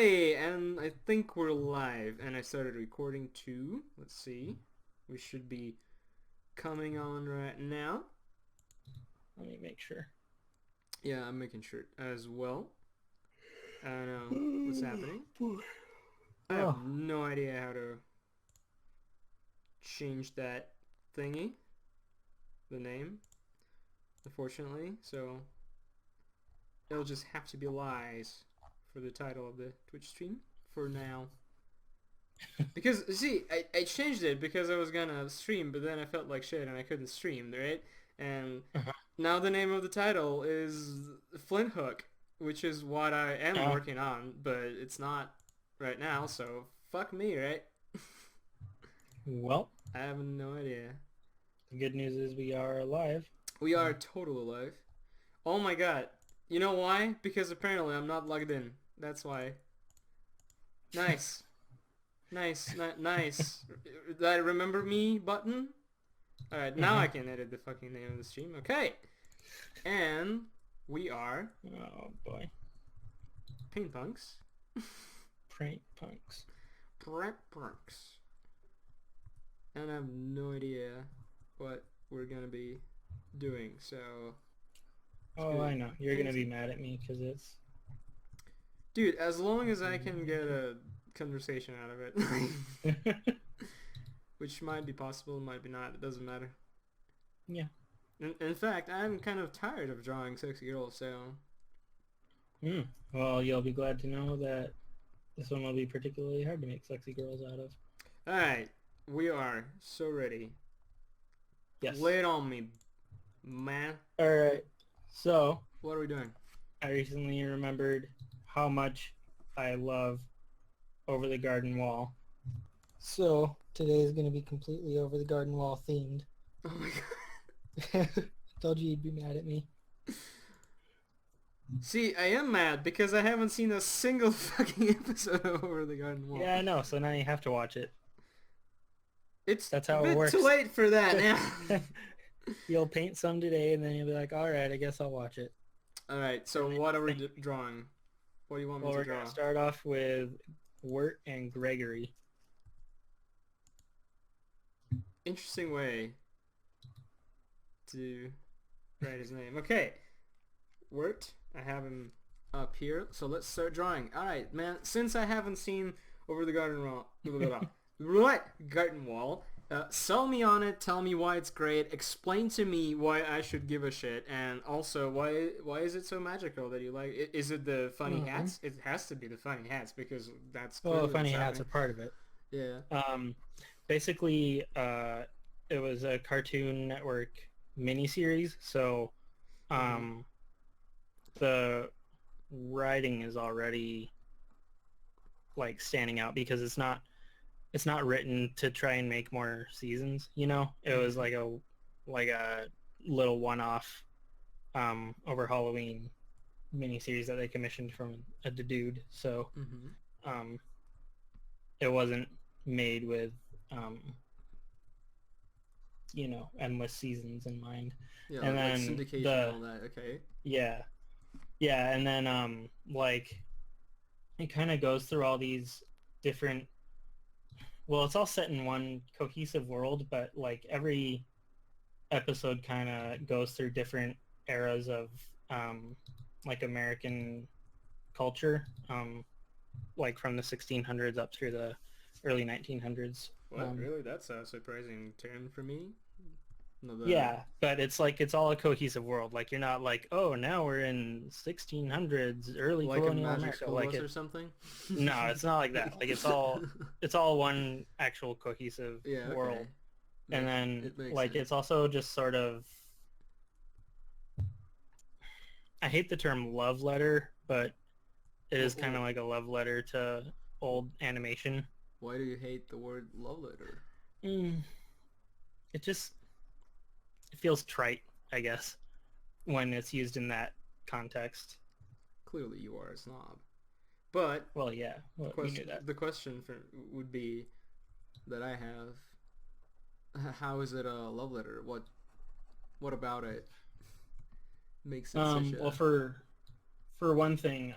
Hi, and I think we're live, and I started recording too. Let's see. We should be coming on right now. Let me make sure. Yeah, I'm making sure as well. I don't know what's happening. I have Oh, no idea how to change that thingy, the name, unfortunately. So it'll just have to be lies for the title of the Twitch stream for now. Because, see, I changed it because I was gonna stream, but then I felt like shit and I couldn't stream, right? And uh-huh. now the name of the title is Flint Hook, which is what I am Oh, working on, but it's not right now, so fuck me, right? well, I have no idea. the good news is we are alive. We are total alive. Oh my god. You know why? Because apparently I'm not logged in. That's why. Nice. Nice. That remember me button? Alright, now Uh-huh. I can edit the fucking name of the stream. Okay. And we are Oh boy, Paint Punks. prank punks. Prep Punks. And I have no idea what we're gonna be doing, so it's Oh, good. I know. You're gonna It's be good. mad at me because it's. Dude, as long as I can get a conversation out of it. Which might be possible, might be not, it doesn't matter. Yeah. In fact, I'm kind of tired of drawing sexy girls, so Mm. Well, you'll be glad to know that this one will be particularly hard to make sexy girls out of. alright, we are so ready. Yes. Lay it on me, man. All right. So What are we doing? I recently remembered how much I love Over the Garden Wall. So today is going to be completely Over the Garden Wall themed. Oh my god. Told you you'd be mad at me. See, I am mad because I haven't seen a single fucking episode of Over the Garden Wall. Yeah, I know. So now you have to watch it. It's That's a how it bit too works. late for that now. You'll paint some today, and then you'll be like, all right, I guess I'll watch it. Alright, so And then what you are we think, drawing? What do you want me well, to we're going draw? to start off with Wirt and Gregory. Interesting way to write his name. Okay, Wirt, I have him up here, so let's start drawing. Alright, man, since I haven't seen Over the Garden Wall, Garden Wall, sell me on it, tell me why it's great, explain to me why I should give a shit, and also why is it so magical that you like it? Is it the funny Mm-hmm. hats? It has to be the funny hats because that's Well, the clearly what's funny hats happening. are part of it. Yeah. Um, basically, it was a Cartoon Network miniseries, so Mm-hmm. um, the writing is already like standing out because it's not written to try and make more seasons, you know? It was Mm-hmm. like a little one-off over Halloween miniseries that they commissioned from a dude. So Mm-hmm. um it wasn't made with um endless seasons in mind. Yeah, And like then syndication and the all that. Okay. yeah, yeah, and then like it kind of goes through all these different, well, it's all set in one cohesive world, but like every episode kind of goes through different eras of um, like American culture, like from the 1600s up through the early 1900s. What? Really? That's a surprising turn for me. No, the Yeah, but it's like it's all a cohesive world. Like you're not like, oh, now we're in 1600s, early like a colonial magic America. school Like bus or it, something. no, it's not like that. Like it's all one actual cohesive Yeah. Okay. world. And Make then it makes like sense. it's also just sort of, I hate the term love letter, but it is kind of Well, like a love letter to old animation. why do you hate the word love letter? Mm, it just it feels trite, I guess, when it's used in that context. Clearly, you are a snob. But Well, yeah, the well, you question, knew that. the question for would be that I have: how is it a love letter? What about it makes it such Well, a? for one thing,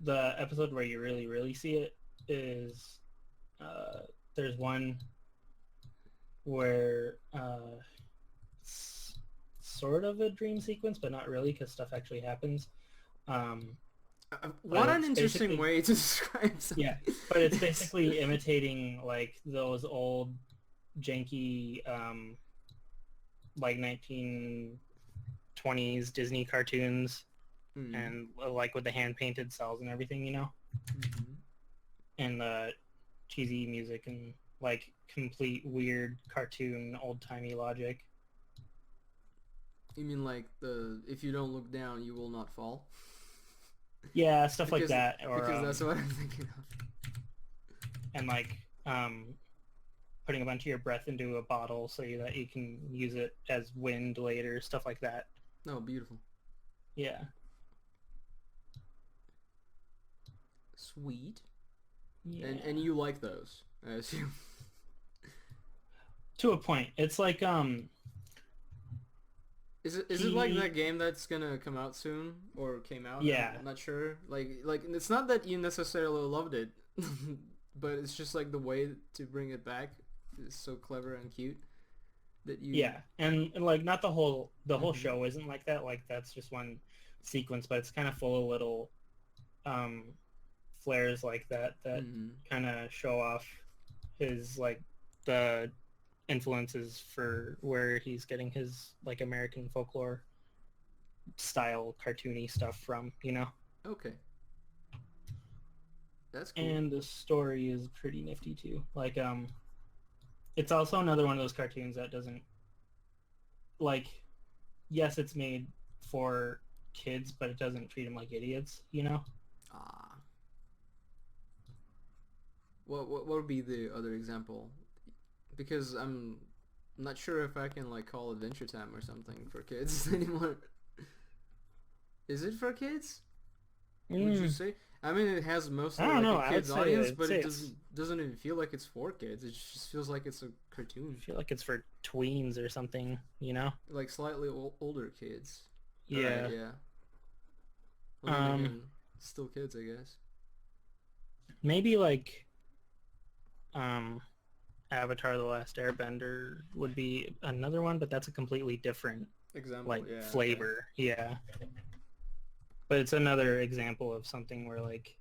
the episode where you really see it is there's one where it's sort of a dream sequence, but not really because stuff actually happens. What an interesting way to describe something. Yeah, but it's basically imitating like those old janky like 1920s Disney cartoons and like with the hand painted cells and everything, you know, and the cheesy music and like complete weird cartoon old timey logic. You mean like if you don't look down, you will not fall? Yeah, stuff like that. Or because that's what I'm thinking of. And like putting a bunch of your breath into a bottle so that you can use it as wind later, stuff like that. Oh, beautiful. Yeah. Sweet. Yeah. And you like those, I assume. To a point. It's like Is it like that game that's gonna come out soon or came out? Yeah. I'm not sure. Like it's not that you necessarily loved it, but it's just like the way to bring it back is so clever and cute that you. Yeah, and like not the whole show isn't like that. Like that's just one sequence, but it's kind of full of little flares like that kind of show off his like the influences for where he's getting his like American folklore style cartoony stuff from, you know. Okay. That's cool. And the story is pretty nifty too. Like it's also another one of those cartoons that doesn't like, yes, it's made for kids, but it doesn't treat them like idiots, you know. What would be the other example? Because I'm not sure if I can like call Adventure Time or something for kids anymore. Is it for kids? Would you say? I mean, it has mostly like a kids audience, but it doesn't even feel like it's for kids. It just feels like it's a cartoon. I feel like it's for tweens or something, you know? Like slightly older kids. Yeah. Right, yeah. Well, again, still kids, I guess. Maybe like Avatar: The Last Airbender would be another one, but that's a completely different example, like flavor. Okay. Yeah. But it's another example of something where like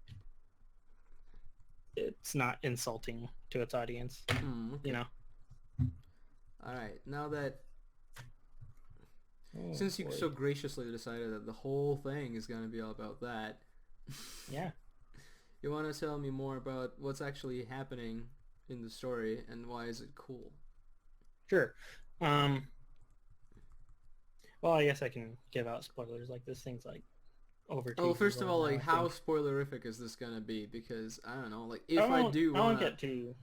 it's not insulting to its audience, you know. All right, now that since you so graciously decided that the whole thing is going to be all about that, yeah, you want to tell me more about what's actually happening in the story and why is it cool? Sure. Well, I guess I can give out spoilers. Like this thing's like over. Oh, first of all, like how spoilerific is this gonna be? Because I don't know. Like if I won't get to.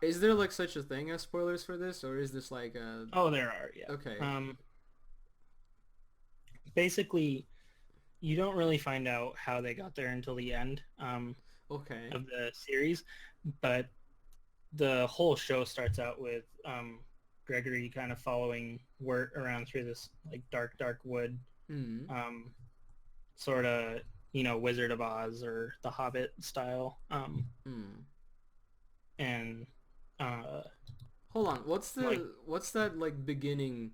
Is there like such a thing as spoilers for this, or is this like a? Oh, there are. Yeah. Okay. Basically, you don't really find out how they got there until the end. Okay. Of the series, but the whole show starts out with Gregory kind of following Wirt around through this like dark wood, sort of, you know, Wizard of Oz or The Hobbit style. And hold on, what's that like beginning,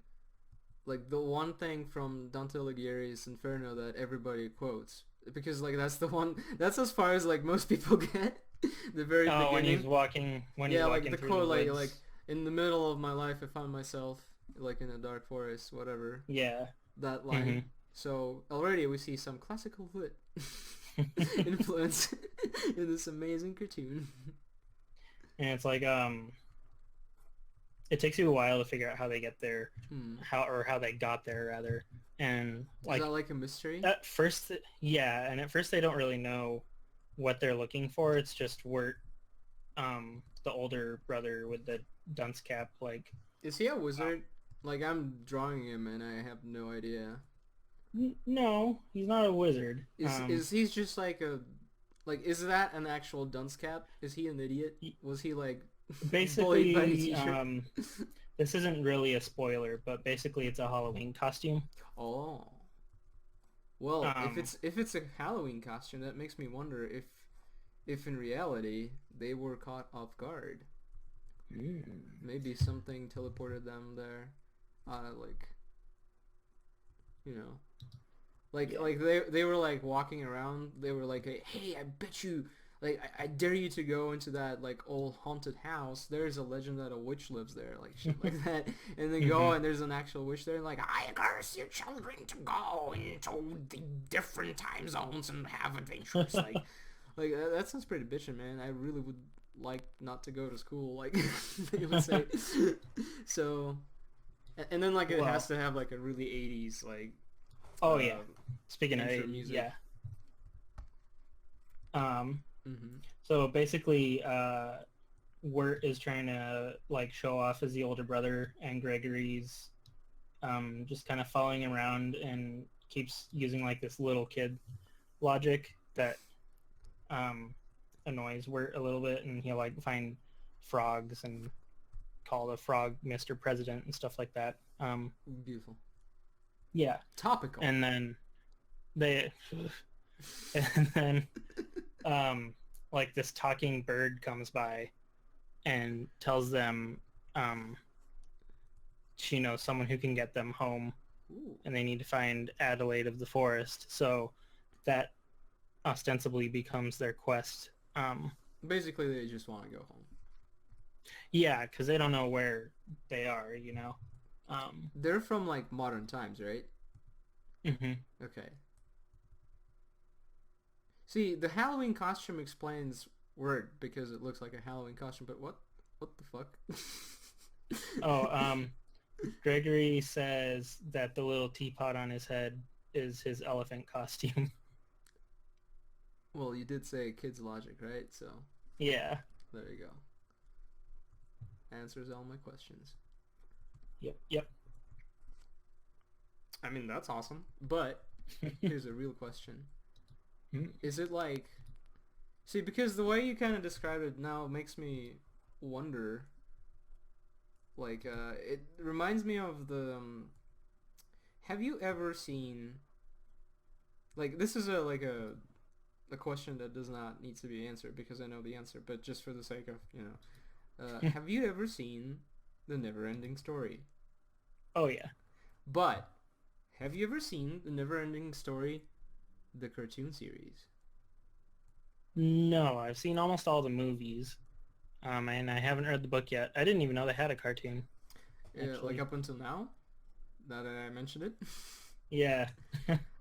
like the one thing from Dante Alighieri's Inferno that everybody quotes? Because like that's the one, that's as far as like most people get. The very beginning. When he's walking like the quote, the like in the middle of my life I found myself like in a dark forest, whatever. Yeah. That line. So already we see some classical foot influence in this amazing cartoon. And it's like it takes you a while to figure out how they get there, how they got there rather, and like is that like a mystery? At first, yeah, and at first they don't really know what they're looking for. It's just Wirt, the older brother with the dunce cap. Like, is he a wizard? Like I'm drawing him and I have no idea. No, he's not a wizard. Is he just like a is that an actual dunce cap? Is he an idiot? Was he like basically by the this isn't really a spoiler, but basically it's a Halloween costume. Oh. Well, Um, if it's a Halloween costume, that makes me wonder if in reality they were caught off guard. Maybe something teleported them there. Like, you know, yeah. like they were like walking around. They were like, hey, I bet you, like, I dare you to go into that like old haunted house. There's a legend that a witch lives there, like shit like that. And they go Hmm. and there's an actual witch there. And like, I curse your children to go into the different time zones and have adventures. Like that sounds pretty bitchin', man. I really would like not to go to school, like they would say. So, and then like it has Well, to have like a really 80s like oh yeah. uh, Speaking of intro 80s, music. yeah. Um, Hmm. so basically, Wirt is trying to like show off as the older brother, and Gregory's just kind of following around and keeps using like this little kid logic that um, annoys Wirt a little bit, and he'll like find frogs and call the frog Mr. President and stuff like that. Beautiful. Yeah, Topical. and then they, and then um, like this talking bird comes by and tells them um, she knows someone who can get them home, Ooh. and they need to find Adelaide of the Forest. So that ostensibly becomes their quest. Basically, they just want to go home. Yeah, because they don't know where they are, you know. Um, They're from like modern times, right? mhm. Okay. See, the Halloween costume explains word because it looks like a Halloween costume, but what the fuck? Oh, Gregory says that the little teapot on his head is his elephant costume. Well, you did say kids logic, right? So Yeah. there you go. Answers all my questions. Yep. Yep. I mean, that's awesome. But here's a real question. Mm. Is it like... See, because the way you kind of described it now makes me wonder. Like, it reminds me of the... have you ever seen... Like, this is a question that does not need to be answered because I know the answer, but just for the sake of, have you ever seen The Never-Ending Story? Oh yeah. But have you ever seen The Never-Ending Story, the cartoon series? No, I've seen almost all the movies. And I haven't read the book yet. I didn't even know they had a cartoon, Like actually. up until now, now that I mentioned it. Yeah.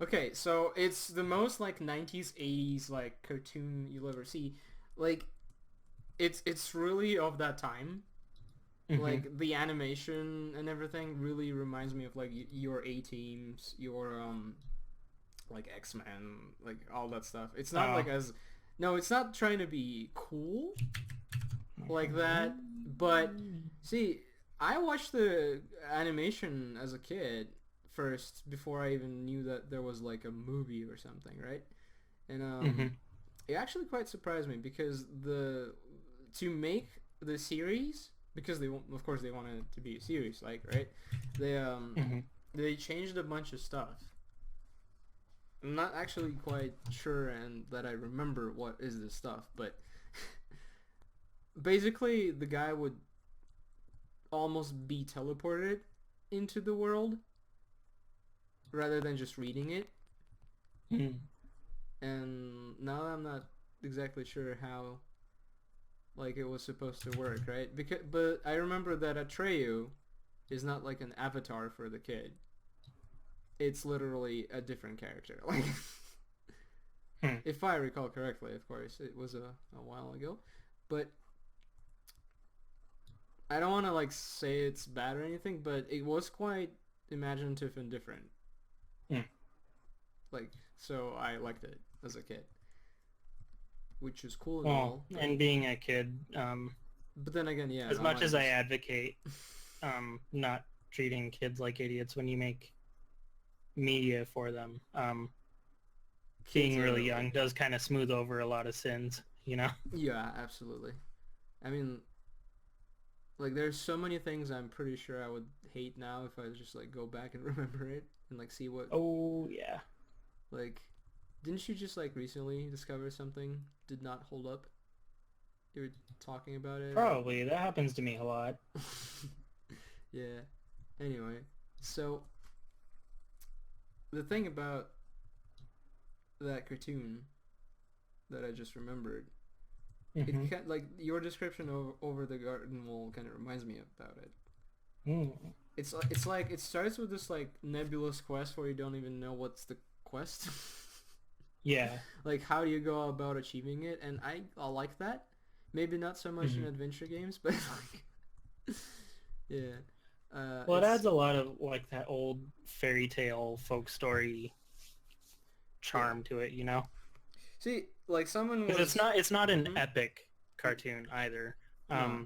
Okay, so it's the most like 90s, 80s like cartoon you'll ever see. Like it's really of that time. Hmm. Like the animation and everything really reminds me of like your A-Teams, your like X-Men, like all that stuff. It's not Oh. like as no, it's not trying to be cool like that, but see, I watched the animation as a kid first before I even knew that there was like a movie or something, right? And Hmm. it actually quite surprised me because the to make the series because of course they wanted it to be a series, like right? They Hmm. they changed a bunch of stuff. I'm not actually quite sure and that I remember what is this stuff, but basically the guy would almost be teleported into the world rather than just reading it. Hmm. And now I'm not exactly sure how like it was supposed to work, right? Because but I remember that Atreyu is not like an avatar for the kid. It's literally a different character. Like Hmm. if I recall correctly, of course, it was a while ago. But I don't want to like say it's bad or anything, but it was quite imaginative and different. Hmm. Like so I liked it as a kid, which is cool and Well, all, but and being a kid, then again, yeah, as now much I as I just advocate not treating kids like idiots when you make media for them, kids being are really like young does kind of smooth over a lot of sins, you know? yeah, absolutely. I mean, like there's so many things I'm pretty sure I would hate now if I just like go back and remember it and like see what Oh, yeah. Like, didn't you just like recently discover something did not hold up? You were talking about it? Probably. That happens to me a lot. Yeah. Anyway, so the thing about that cartoon that I just remembered, Mm-hmm. it like your description over the garden wall kind of reminds me about it. Mm. It's like it starts with this like nebulous quest where you don't even know what's the quest. Yeah. Like how do you go about achieving it? And I like that. Maybe not so much in Mm-hmm. adventure games, but like yeah. Well, it It's adds a lot of like that old fairy tale folk story yeah. charm to it, you know? See, like someone Because was it's not an mhm. epic cartoon either. No.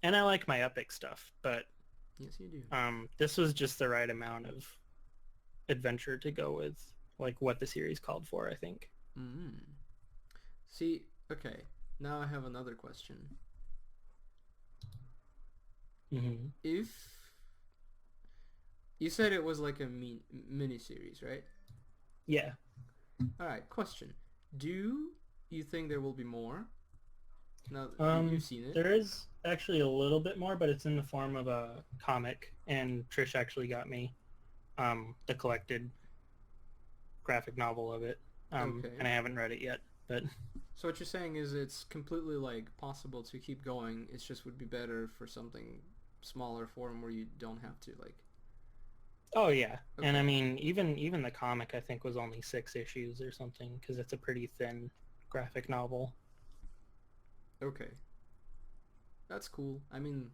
And I like my epic stuff, but Yes, you do. this was just the right amount of adventure to go with like what the series called for, I think. Mm. See, okay. Now I have another question. Mm-hmm. If you said it was like a mini series, right? Yeah. All right. Question: do you think there will be more? Now you've seen it. There is actually a little bit more, but it's in the form of a comic, and Trish actually got me the collected graphic novel of it. Okay. And I haven't read it yet, but So what you're saying is it's completely like possible to keep going. It just would be better for something smaller form where you don't have to like. oh yeah. And I Okay. mean, even the comic I think was only 6 issues or something because it's a pretty thin graphic novel. Okay. That's cool. I mean,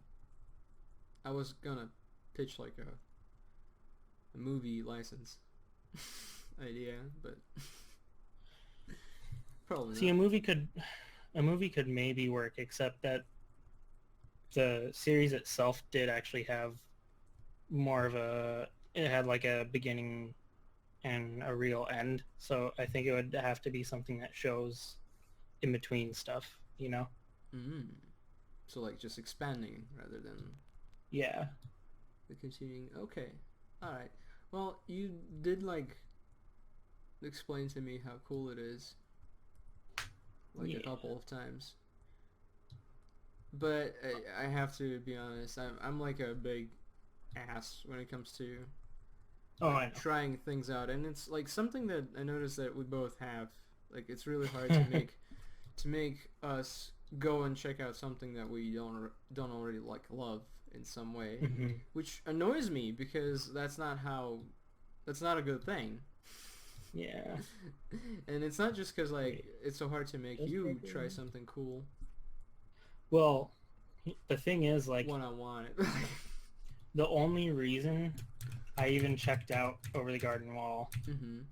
I was gonna pitch like a movie license idea, but probably See, not. a movie could maybe work, except that the series itself did actually have more of a it had like a beginning and a real end. So I think it would have to be something that shows in between stuff, you know? Mm. So like just expanding rather than Yeah. the continuing. Okay. All right. Well, you did like explain to me how cool it is like a Yeah. couple of times. But I have to be honest. I'm like a big ass when it comes to Oh, like I trying things out, and it's like something that I noticed that we both have. Like it's really hard know. to make us go and check out something that we don't already like love in some way, hmm which annoys me because that's not a good thing. Yeah. And it's not just because like Wait. it's so hard to make Those you try breakers? something cool Well, the thing is, like, when I want it. the only reason I even checked out Over the Garden Wall, Mhm.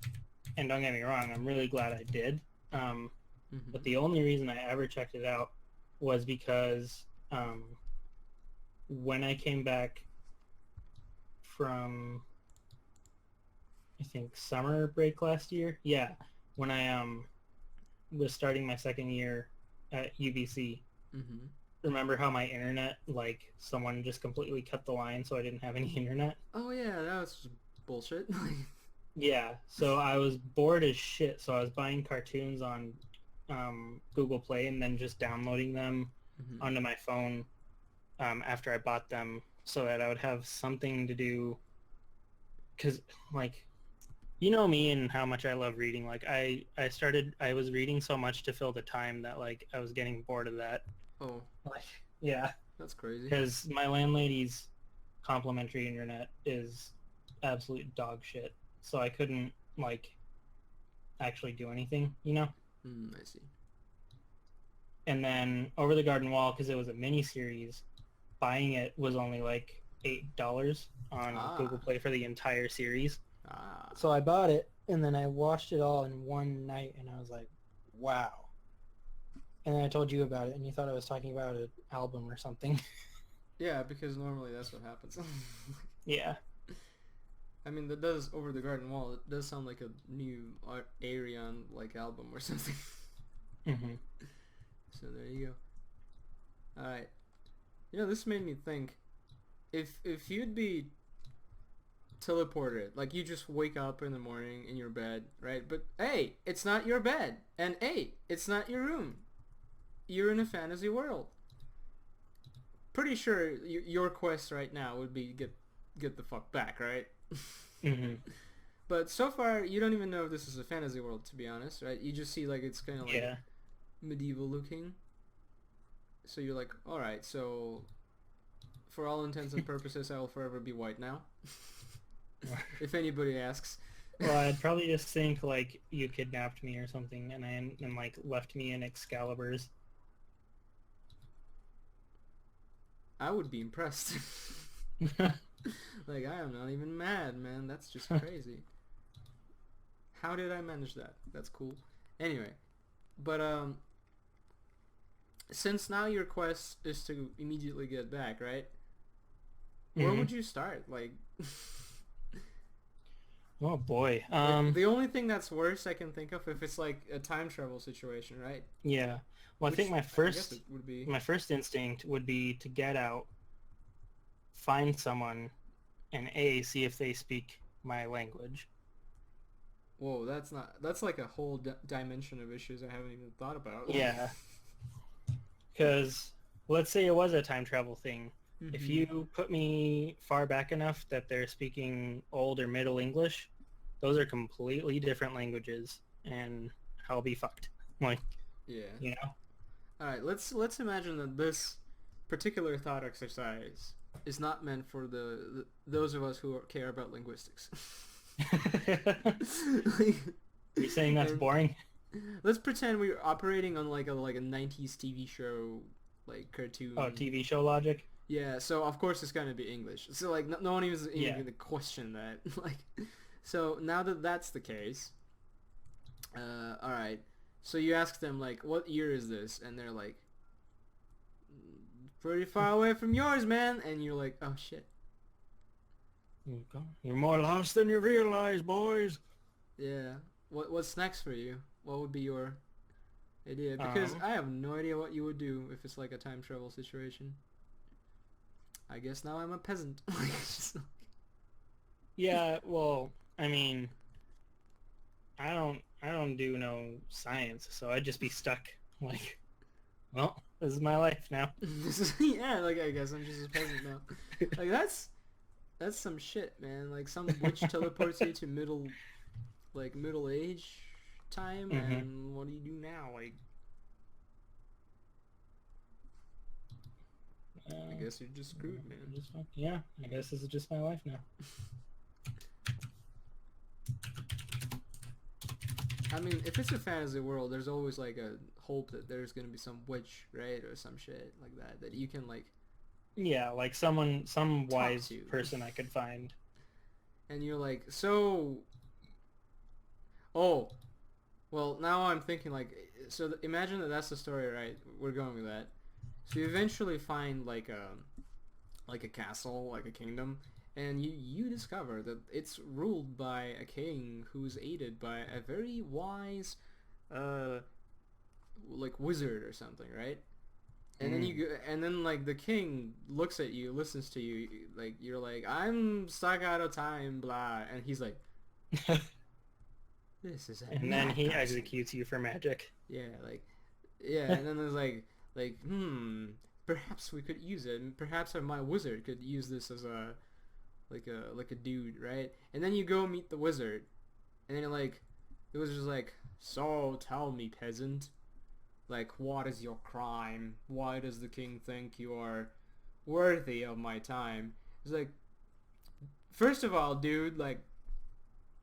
and don't get me wrong, I'm really glad I did. Um, but Mhm. the only reason I ever checked it out was because when I came back from I think summer break last year. Yeah, when I was starting my second year at UBC. Mhm. Remember how my internet, like someone just completely cut the line so I didn't have any internet? Oh yeah, that was just bullshit. Yeah, so I was bored as shit. So I was buying cartoons on Google Play and then just downloading them Mhm. onto my phone after I bought them so that I would have something to do. Because, like, you know me and how much I love reading. Like I was reading so much to fill the time that like I was getting bored of that. Oh, Like yeah, that's crazy. because my landlady's complimentary internet is absolute dog shit. So I couldn't like actually do anything, you know. I see. And then Over the Garden Wall, because it was a mini series, buying it was only like $8 on Google Ah. Play for the entire series. Ah. So I bought it and then I watched it all in one night and I was like, wow. And then I told you about it and you thought I was talking about an album or something. Yeah, because normally that's what happens. Yeah. I mean, that does Over the Garden Wall. It does sound like a new Arion like album or something. hmm So there you go. All right. You know, this made me think if you'd be teleported. Like, you just wake up in the morning in your bed, right? But, hey, it's not your bed. And, hey, it's not your room. You're in a fantasy world. Pretty sure your quest right now would be get the fuck back, right? Mm-hmm. But so far, you don't even know if this is a fantasy world, to be honest, right? You just see, like, it's kind of, like, medieval looking. So you're like, alright, so for all intents and purposes, I will forever be white now. If anybody asks. Well, I'd probably just think, like, you kidnapped me or something and like, left me in Excalibur's. I would be impressed. Like, I am not even mad, man. That's just crazy. How did I manage that? That's cool. Anyway, but since now your quest is to immediately get back, right? Where would you start? Like, oh boy. the only thing that's worse I can think of if it's like a time travel situation, right? Yeah. Well, I think my I guess first it would be. my first instinct would be to get out, find someone, and see if they speak my language. Whoa, that's like a whole dimension of issues I haven't even thought about. Yeah. Because let's say it was a time travel thing. Mm-hmm. If you put me far back enough that they're speaking Old or Middle English, those are completely different languages, and I'll be fucked. Like, yeah. You know? All right, let's imagine that this particular thought exercise is not meant for those of us who care about linguistics. You're saying that's boring? Let's pretend we're operating on like a 90s TV show, like cartoon. Oh, TV show logic? Yeah, so of course it's gonna be English. So like no one even gonna question that. Like, so now that that's the case, all right. So you ask them like, what year is this? And they're like, pretty far away from yours, man. And you're like, oh shit. You're more lost than you realize, boys. Yeah. What's next for you? What would be your idea? Because I have no idea what you would do if it's like a time travel situation. I guess now I'm a peasant. Yeah, well, I mean, I don't do no science, so I'd just be stuck. Like, well, this is my life now. Yeah, like I guess I'm just a peasant now. Like that's some shit, man. Like some witch teleports you to middle age time, and what do you do now? Like, I guess you're just screwed, man. Yeah, I guess this is just my life now. I mean, if it's a fantasy world, there's always like a hope that there's gonna be some witch, right, or some shit like that you can like. Yeah, like some wise person I could find. And you're like, so. Oh, well, now I'm thinking like, so imagine that that's the story, right? We're going with that. So you eventually find like a castle, like a kingdom, and you discover that it's ruled by a king who's aided by a very wise, like wizard or something, right? And then you go, and then like the king looks at you, listens to you, like you're like, I'm stuck out of time, blah, and he's like, this is. And then he executes you for magic. Yeah, like, yeah, and then there's like, perhaps we could use it. Perhaps my wizard could use this as a dude, right? And then you go meet the wizard, and then you're like, the wizard's like, so tell me, peasant, like, what is your crime? Why does the king think you are worthy of my time? It's like, first of all, dude, like,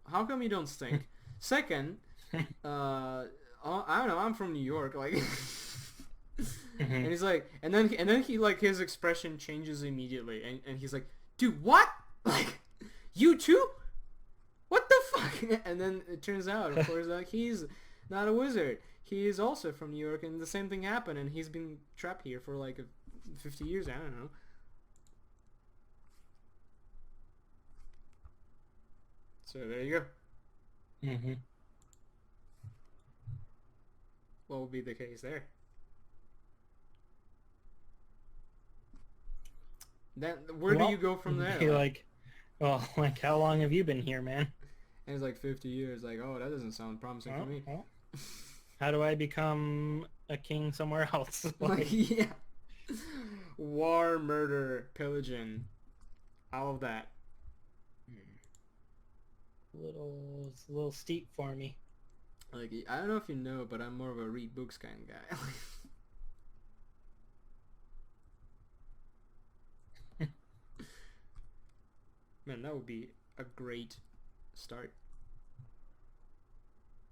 how come you don't stink? Second, I don't know, I'm from New York, like. And he's like, and then he like his expression changes immediately, and he's like, dude, what? Like, you too? What the fuck? And then it turns out, of course, like he's not a wizard. He is also from New York, and the same thing happened, and he's been trapped here for like 50 years. I don't know. So there you go. What would be the case there? Then where do you go from there? Like, Well, like, how long have you been here, man? And it's like 50 years. Like, oh, that doesn't sound promising to me. Oh. How do I become a king somewhere else? Like, yeah. War, murder, pillaging, all of that. It's a little steep for me. Like, I don't know if you know, but I'm more of a read books kind of guy. Man, that would be a great start.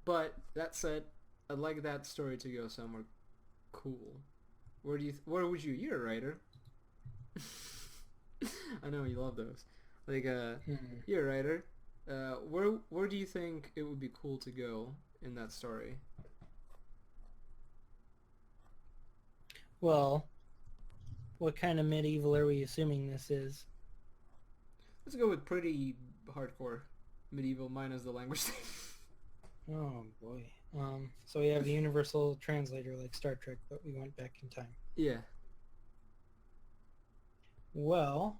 But that said, I'd like that story to go somewhere cool. Where would you? You're a writer. I know you love those. Like, you're a writer. Where do you think it would be cool to go in that story? Well, what kind of medieval are we assuming this is? Let's go with pretty hardcore medieval, minus the language thing. Oh boy. So we have a universal translator like Star Trek, but we went back in time. Yeah. Well,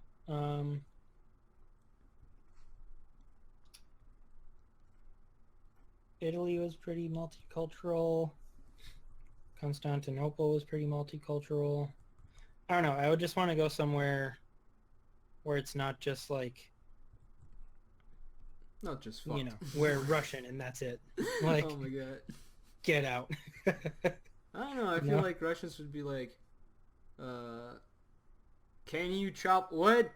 Italy was pretty multicultural. Constantinople was pretty multicultural. I don't know. I would just want to go somewhere where it's not just like, Not just fucked. you know, we're Russian and that's it. Like, oh my god. get out. I don't know. I feel like Russians would be like, can you chop wood?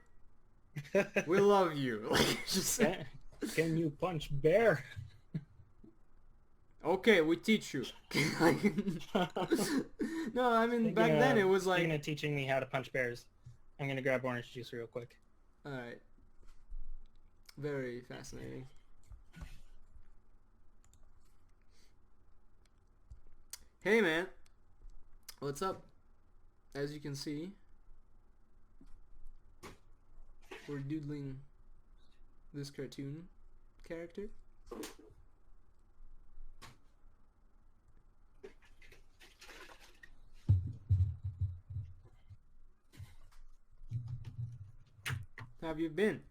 We love you. Like, just Can you punch bear? okay, we teach you. No, I mean back then it was like. Speaking of teaching me how to punch bears, I'm gonna grab orange juice real quick. All right. Very fascinating. Hey man, what's up? As you can see, we're doodling this cartoon character. How have you been?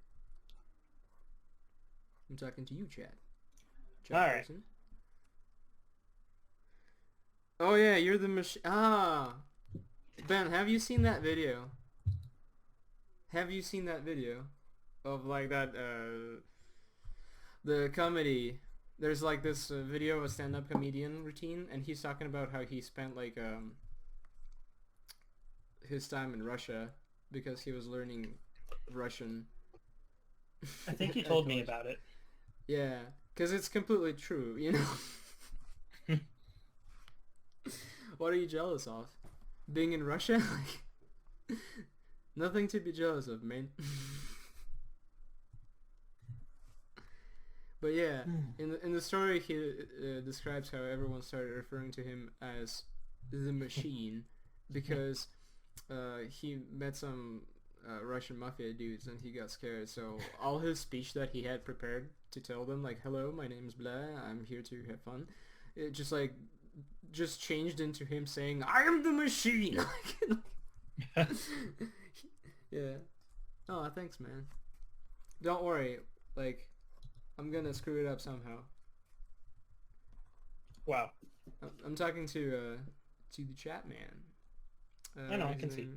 I'm talking to you, Chad. All right. Person. Oh yeah, you're the machine. Ah, Ben, have you seen that video? Have you seen that video of like that the comedy? There's like this video of a stand-up comedian routine, and he's talking about how he spent like his time in Russia because he was learning Russian. I think you told me about it. Yeah, because it's completely true, you know. What are you jealous of? Being in Russia? Like, nothing to be jealous of, man. But yeah, in the story he describes how everyone started referring to him as the machine because he met some Russian mafia dudes and he got scared, so all his speech that he had prepared to tell them, like, hello, my name's blah, I'm here to have fun, it just changed into him saying, I am the machine. Yeah. Oh, thanks, man. Don't worry, like, I'm gonna screw it up somehow. Wow. I'm talking to the chat man. I know, I can see.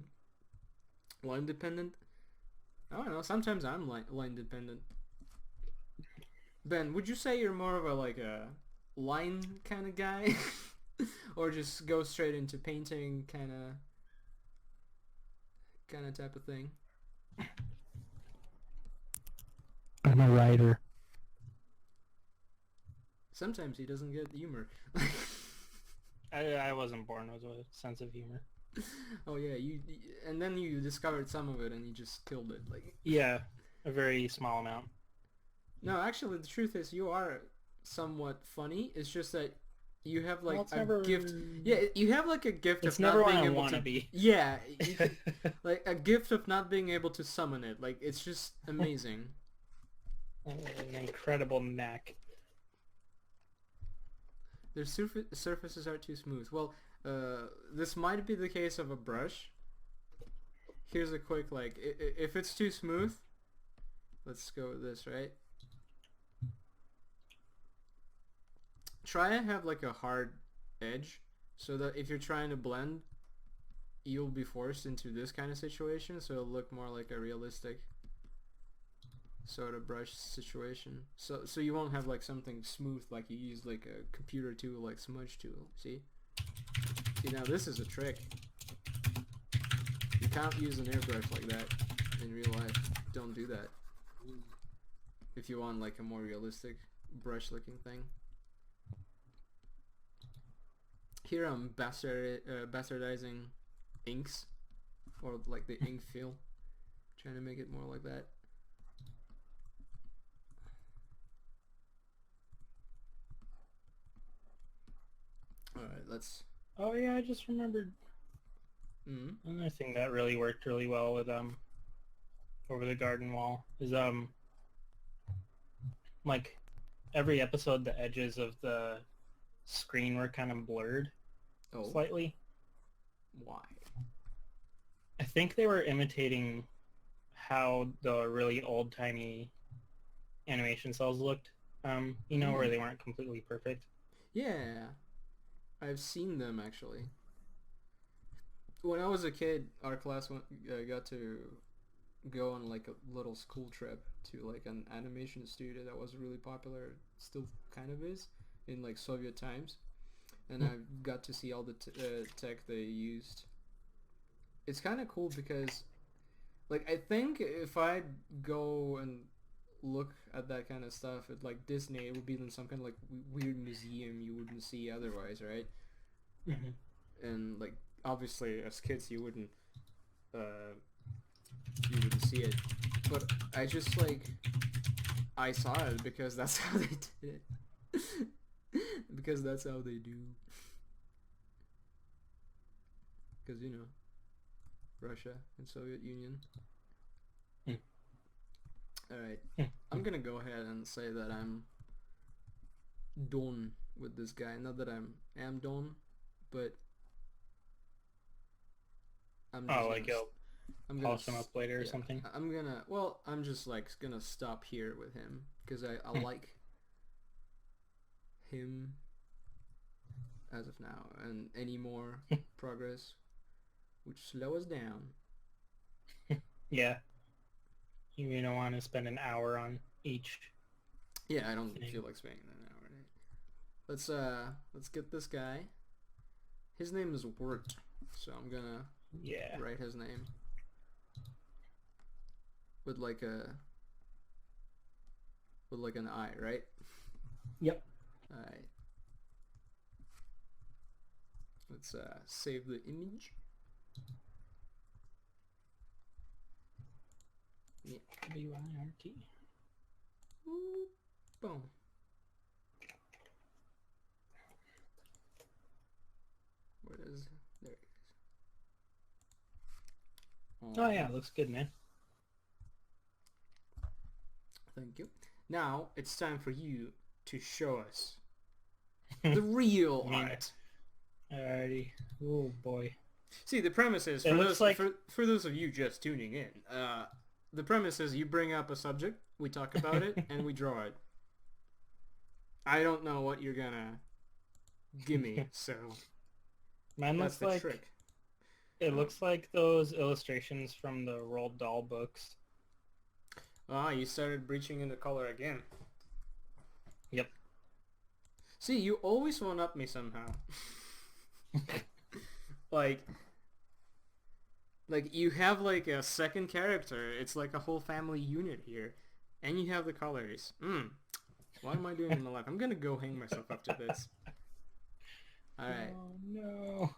Line dependent? I don't know, sometimes I'm line dependent. Ben, would you say you're more of a like a line kind of guy? Or just go straight into painting kind of type of thing? I'm a writer. Sometimes he doesn't get humor. I wasn't born with a sense of humor. Oh yeah, and then you discovered some of it and you just killed it. Like, yeah, a very small amount. No, actually, the truth is you are somewhat funny. It's just that you have like gift. Yeah, you have like a gift of not being able to be. Yeah, like a gift of not being able to summon it. Like, it's just amazing. An incredible knack. Their surfaces are too smooth. Well, this might be the case of a brush. Here's a quick, like, if it's too smooth, let's go with this, right? Try and have like a hard edge so that if you're trying to blend, you'll be forced into this kind of situation, so it'll look more like a realistic sort of brush situation. So you won't have like something smooth like you use like a computer tool like smudge tool. See, now this is a trick. You can't use an airbrush like that in real life. Don't do that if you want like a more realistic brush looking thing. Here I'm bastardizing inks, or like the ink feel, trying to make it more like that. Alright, let's... Oh yeah, I just remembered another thing that really worked really well with Over the Garden Wall is like every episode the edges of the screen were kind of blurred slightly. Why? I think they were imitating how the really old-timey animation cells looked, you know, where they weren't completely perfect. Yeah, I've seen them actually. When I was a kid, our class got to go on like a little school trip to like an animation studio that was really popular, still kind of is, in like Soviet times. And I got to see all the tech they used. It's kind of cool because, like, I think if I go and look at that kind of stuff at like Disney, it would be in some kind of like weird museum you wouldn't see otherwise, right? And like obviously as kids you wouldn't see it, but I just like I saw it because that's how they did it. Because that's how they do. Because, you know, Russia and Soviet Union. Alright. I'm gonna go ahead and say that I'm done with this guy. Not that I'm done, but I'm just polish him up later or something? I'm just like gonna stop here with him because I like him as of now, and any more progress would slow us down. Yeah. You don't want to spend an hour on each. Yeah, I don't feel like spending an hour. Right? Let's get this guy. His name is Wirt, so I'm gonna write his name with like an I, right? Yep. Alright. Let's save the image. Yeah. WIRT. Boom. Where is there it is. Oh yeah, looks good, man. Thank you. Now it's time for you to show us the real art. Alrighty. Oh boy. See, the premise is for those of you just tuning in. The premise is you bring up a subject, we talk about it, and we draw it. I don't know what you're gonna give me, so mine that's looks the trick. It looks like those illustrations from the Roald Dahl books. Ah, you started breaching into color again. Yep. See, you always one-up me somehow. like you have like a second character. It's like a whole family unit here. And you have the colors. What am I doing in my life? I'm gonna go hang myself after this. Alright. Oh no.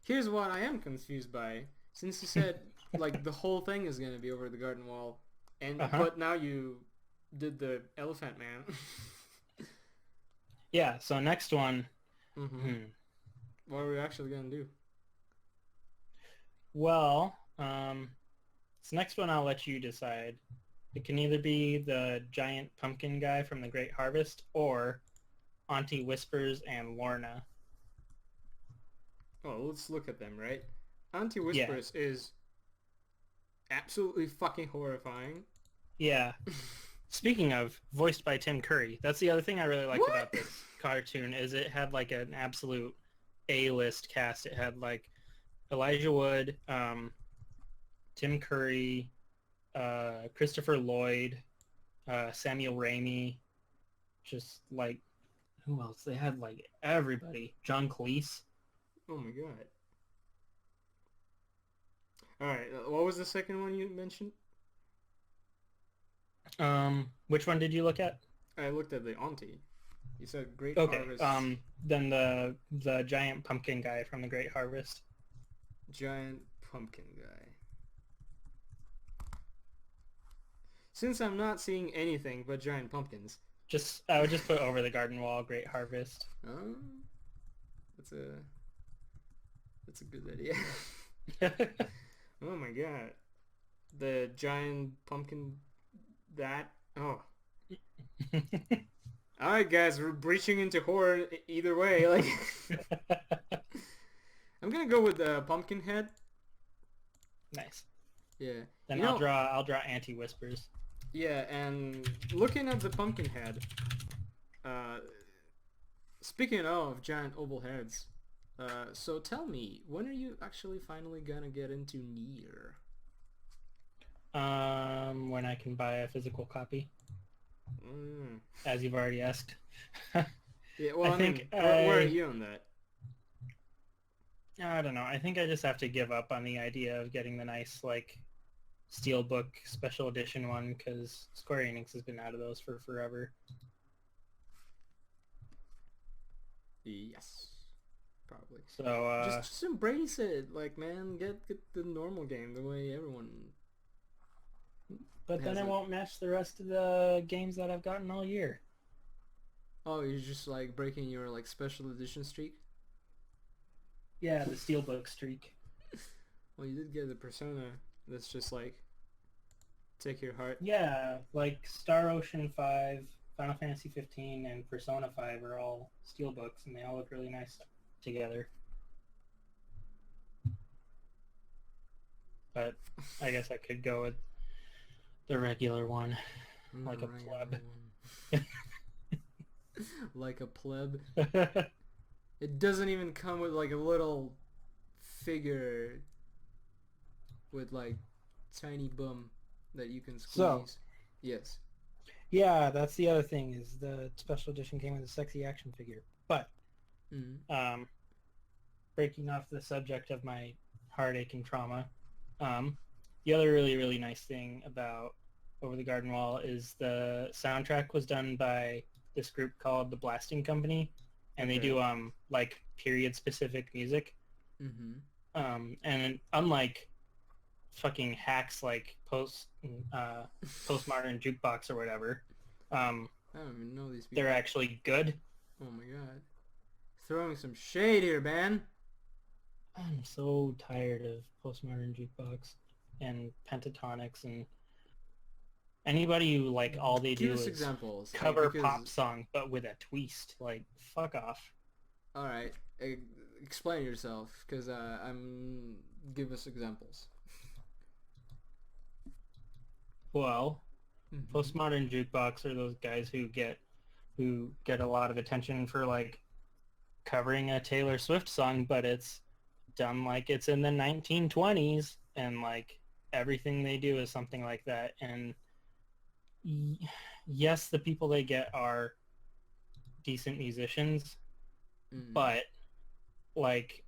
Here's what I am confused by. Since you said like the whole thing is gonna be over the garden wall, and but now you did the elephant man. Yeah, so next one. What are we actually gonna do? Well, this next one I'll let you decide. It can either be the giant pumpkin guy from The Great Harvest or Auntie Whispers and Lorna. Well, let's look at them, right? Auntie Whispers is absolutely fucking horrifying. Yeah. Speaking of, voiced by Tim Curry. That's the other thing I really liked What? about this cartoon is it had like an absolute A-list cast. It had like Elijah Wood, Tim Curry, Christopher Lloyd, Samuel Raimi, just like who else? They had like everybody. John Cleese. Oh my god. All right. What was the second one you mentioned? Which one did you look at? I looked at the auntie. You said Great Okay. Harvest. Then the giant pumpkin guy from the Great Harvest. Giant pumpkin guy. Since I'm not seeing anything but giant pumpkins. I would just put Over the Garden Wall, Great Harvest. Oh, that's a good idea. Oh my god. The giant pumpkin that oh. Alright guys, we're breaching into horror either way. Like I'm gonna go with the pumpkin head. Nice. Yeah. Then I'll draw anti-whispers. Yeah, and looking at the pumpkin head, speaking of giant oval heads, so tell me, when are you actually finally gonna get into Nier? When I can buy a physical copy, as you've already asked. Yeah, well, I mean, think where are you on that? I don't know. I think I just have to give up on the idea of getting the nice, like, Steelbook special edition one, because Square Enix has been out of those for forever. Yes, probably. So, just embrace it, like, man, get the normal game the way everyone. But then has it it. won't match the rest of the games that I've gotten all year. Oh, you're just like breaking your like special edition streak? Yeah, the Steelbook streak. Well, you did get the Persona that's just like take your heart. Yeah, like Star Ocean 5, Final Fantasy 15, and Persona 5 are all Steelbooks, and they all look really nice together. But I guess I could go with the regular one, like a pleb. Like a pleb. It doesn't even come with like a little figure with like tiny bum that you can squeeze. So, yes. yeah, that's the other thing is the special edition came with a sexy action figure. But breaking off the subject of my heartache and trauma, the other really nice thing about Over the Garden Wall is the soundtrack was done by this group called the Blasting Company, and they do like period specific music. And unlike fucking hacks like postmodern jukebox or whatever, I don't even know these people. they're actually good. Oh my god, throwing some shade here, man. I'm so tired of postmodern jukebox and pentatonics and anybody who like all they do is examples. cover like, because... pop song but with a twist. Like, fuck off. All right, explain yourself, because give us examples. Well, postmodern jukebox are those guys who get a lot of attention for like covering a Taylor Swift song, but it's done like it's in the 1920s, and like everything they do is something like that. And yes, the people they get are decent musicians, but like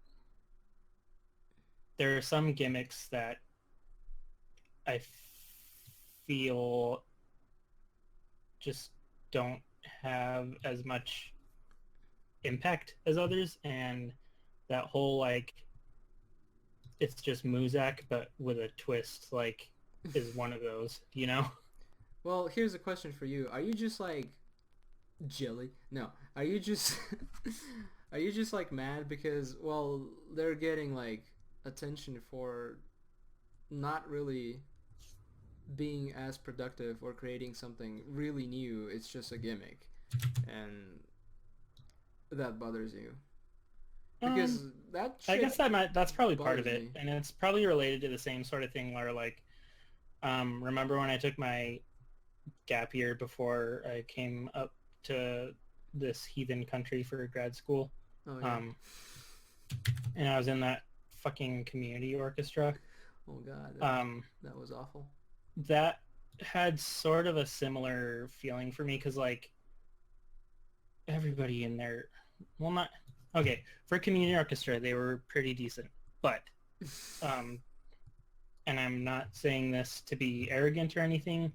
there are some gimmicks that I feel just don't have as much impact as others, and that whole like it's just Muzak but with a twist like is one of those, you know? Well, here's a question for you. Are you just like jelly? No. Are you just are you just like mad because well they're getting like attention for not really being as productive or creating something really new? It's just a gimmick, and that bothers you because that shit I guess that's probably part of it, me. and it's probably related to the same sort of thing where like remember when I took my gap year before I came up to this heathen country for grad school. Oh yeah. And I was in that fucking community orchestra. Oh god, that was awful. That had sort of a similar feeling for me because like everybody in there, well, not okay for community orchestra, they were pretty decent, but and I'm not saying this to be arrogant or anything,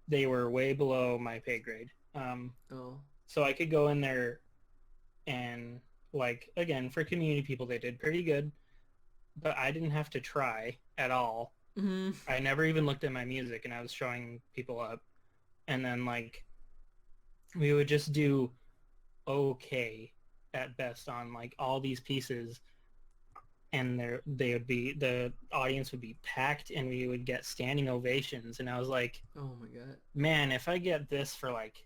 they were way below my pay grade. Oh. So I could go in there and like again for community people they did pretty good, but I didn't have to try at all. Mm-hmm. I never even looked at my music and I was showing people up, and then like we would just do okay at best on like all these pieces, and the audience would be packed and we would get standing ovations, and I was like, Oh my god. man, if I get this for like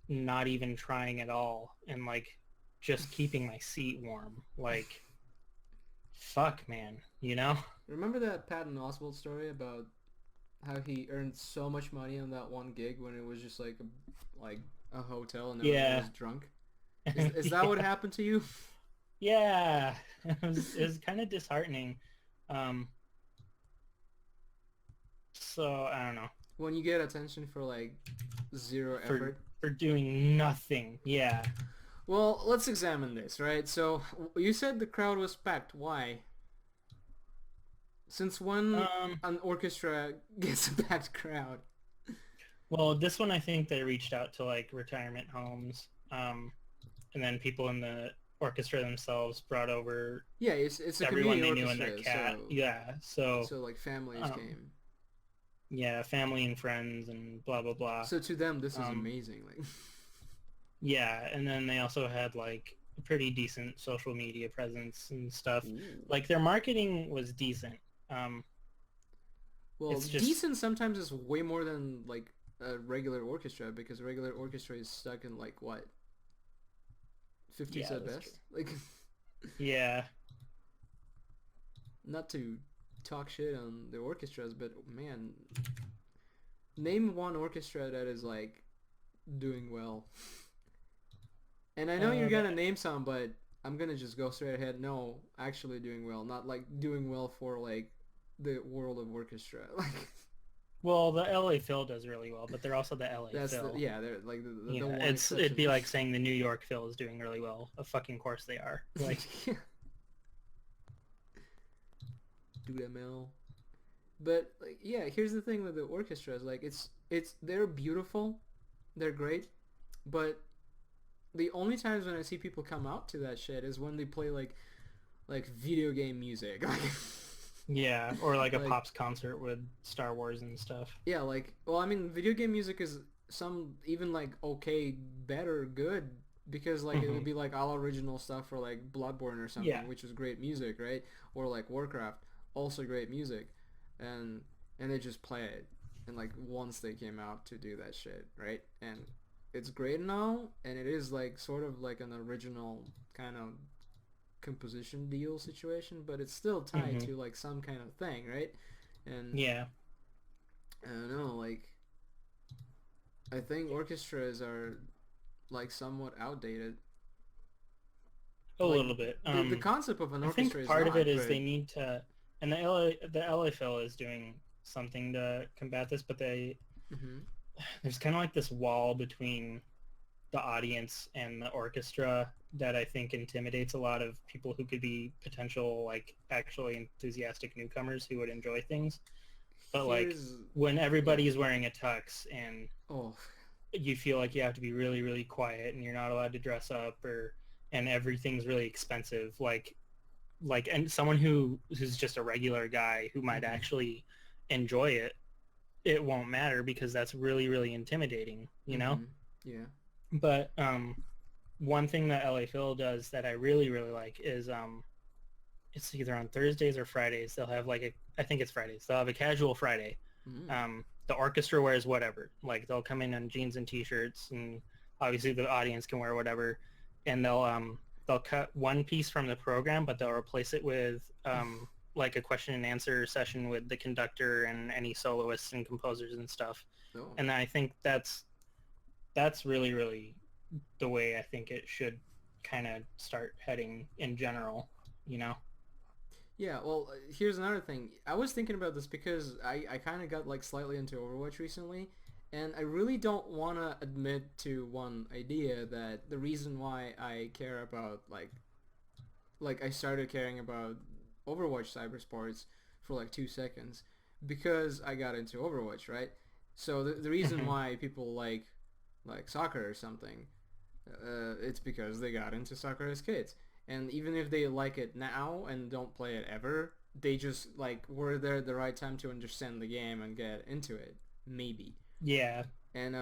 not even trying at all and like just keeping my seat warm, like fuck man, you know? Remember that Patton Oswalt story about how he earned so much money on that one gig when it was just like a hotel and everyone was drunk? Is that what happened to you? Yeah, it was kind of disheartening. So I don't know. When you get attention for like zero effort. For doing nothing. Yeah. Well, let's examine this, right? So you said the crowd was packed. Why? Since when an orchestra gets a packed crowd? Well, this one I think they reached out to like retirement homes, and then people in the orchestra themselves brought over. Yeah, it's a everyone they community knew and their cat. So, yeah, so like families came. Yeah, family and friends and blah blah blah. So to them, this is amazing. Like. Yeah, and then they also had like a pretty decent social media presence and stuff. Ooh. Like their marketing was decent. Well, decent sometimes is way more than like a regular orchestra, because a regular orchestra is stuck in like what, 50s at best. True. Like. Yeah. Not to talk shit on the orchestras, but man, name one orchestra that is like doing well. And I know you're gonna name some, but I'm gonna just go straight ahead. No, actually doing well, not like doing well for like the world of orchestra. Like, well, the LA Phil does really well, but they're also the LA Phil. They're like the one it'd be like saying the New York Phil is doing really well. Of fucking course they are. Like, Dudamel. But like, yeah, here's the thing with the orchestras. Like, it's they're beautiful, they're great, but the only times when I see people come out to that shit is when they play like video game music. Yeah, or like a Pops concert with Star Wars and stuff. Yeah, like, well, I mean, video game music is some even like okay, better, good, because like it would be like all original stuff for like Bloodborne or something, which is great music, right? Or like Warcraft, also great music, and they just play it, and like once they came out to do that shit, right? And it's great now, and it is like sort of like an original kind of composition deal situation, but it's still tied to like some kind of thing, right? And yeah, I don't know, like I think orchestras are like somewhat outdated. A little bit. The concept of an orchestra I think part of it is they need to, and the LA Phil is doing something to combat this, but there's kind of like this wall between the audience and the orchestra that I think intimidates a lot of people who could be potential like actually enthusiastic newcomers who would enjoy things. But like when everybody's wearing a tux and you feel like you have to be really, really quiet and you're not allowed to dress up and everything's really expensive, like and someone who's just a regular guy who might actually enjoy it, it won't matter because that's really, really intimidating, you know? Yeah. But one thing that LA Phil does that I really, really like is it's either on Thursdays or Fridays. They'll have like I think it's Fridays. They'll have a casual Friday. The orchestra wears whatever. Like they'll come in jeans and t-shirts, and obviously the audience can wear whatever. And they'll cut one piece from the program, but they'll replace it with like a question and answer session with the conductor and any soloists and composers and stuff. Oh. And I think that's really, really the way I think it should kind of start heading in general, you know? Yeah, well, here's another thing. I was thinking about this because I kind of got like slightly into Overwatch recently, and I really don't want to admit to one idea that the reason why I care about like I started caring about Overwatch cybersports for like 2 seconds because I got into Overwatch, right? So the reason why people like soccer or something, it's because they got into soccer as kids. And even if they like it now and don't play it ever, they just like were there at the right time to understand the game and get into it. Maybe. Yeah. And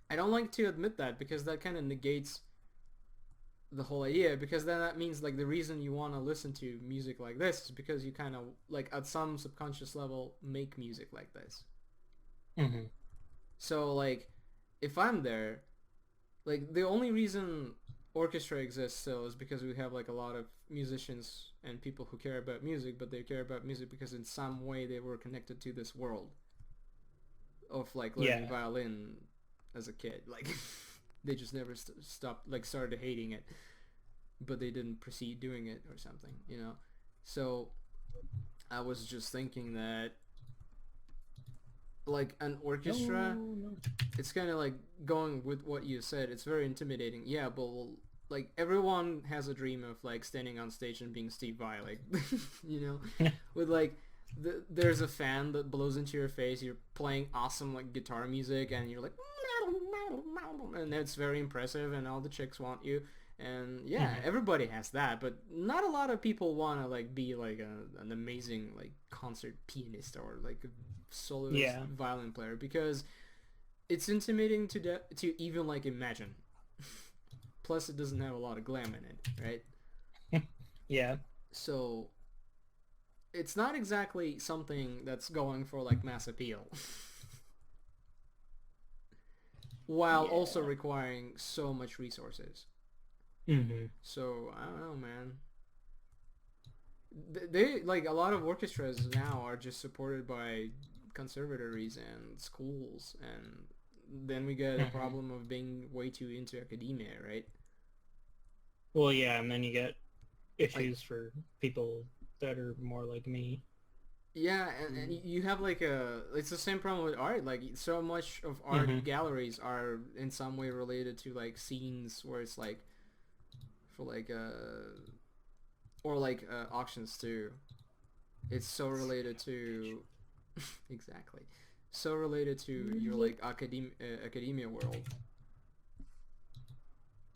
I don't like to admit that because that kind of negates the whole idea, because then that means like the reason you want to listen to music like this is because you kind of like at some subconscious level make music like this. Mm-hmm. So like if I'm there, like the only reason orchestra exists still is because we have like a lot of musicians and people who care about music, but they care about music because in some way they were connected to this world of like learning violin as a kid. Like they just never stopped, like started hating it, but they didn't proceed doing it or something, you know? So I was just thinking that like an orchestra, it's kind of like going with what you said, it's very intimidating. Yeah, but like everyone has a dream of like standing on stage and being Steve Vai, like you know, with like there's a fan that blows into your face, you're playing awesome like guitar music and you're like and it's very impressive and all the chicks want you. And yeah, everybody has that, but not a lot of people want to like be like an amazing like concert pianist or like a soloist violin player, because it's intimidating to even like imagine. Plus it doesn't have a lot of glam in it, right? Yeah. So it's not exactly something that's going for like mass appeal. While also requiring so much resources. So I don't know, man. They like a lot of orchestras now are just supported by conservatories and schools, and then we get a problem of being way too into academia, right? Well, yeah, and then you get issues for people that are more like me. Yeah, and you have like it's the same problem with art. Like so much of art galleries are in some way related to like scenes where it's like for like or like auctions too. It's so related to exactly, so related to your like academia world.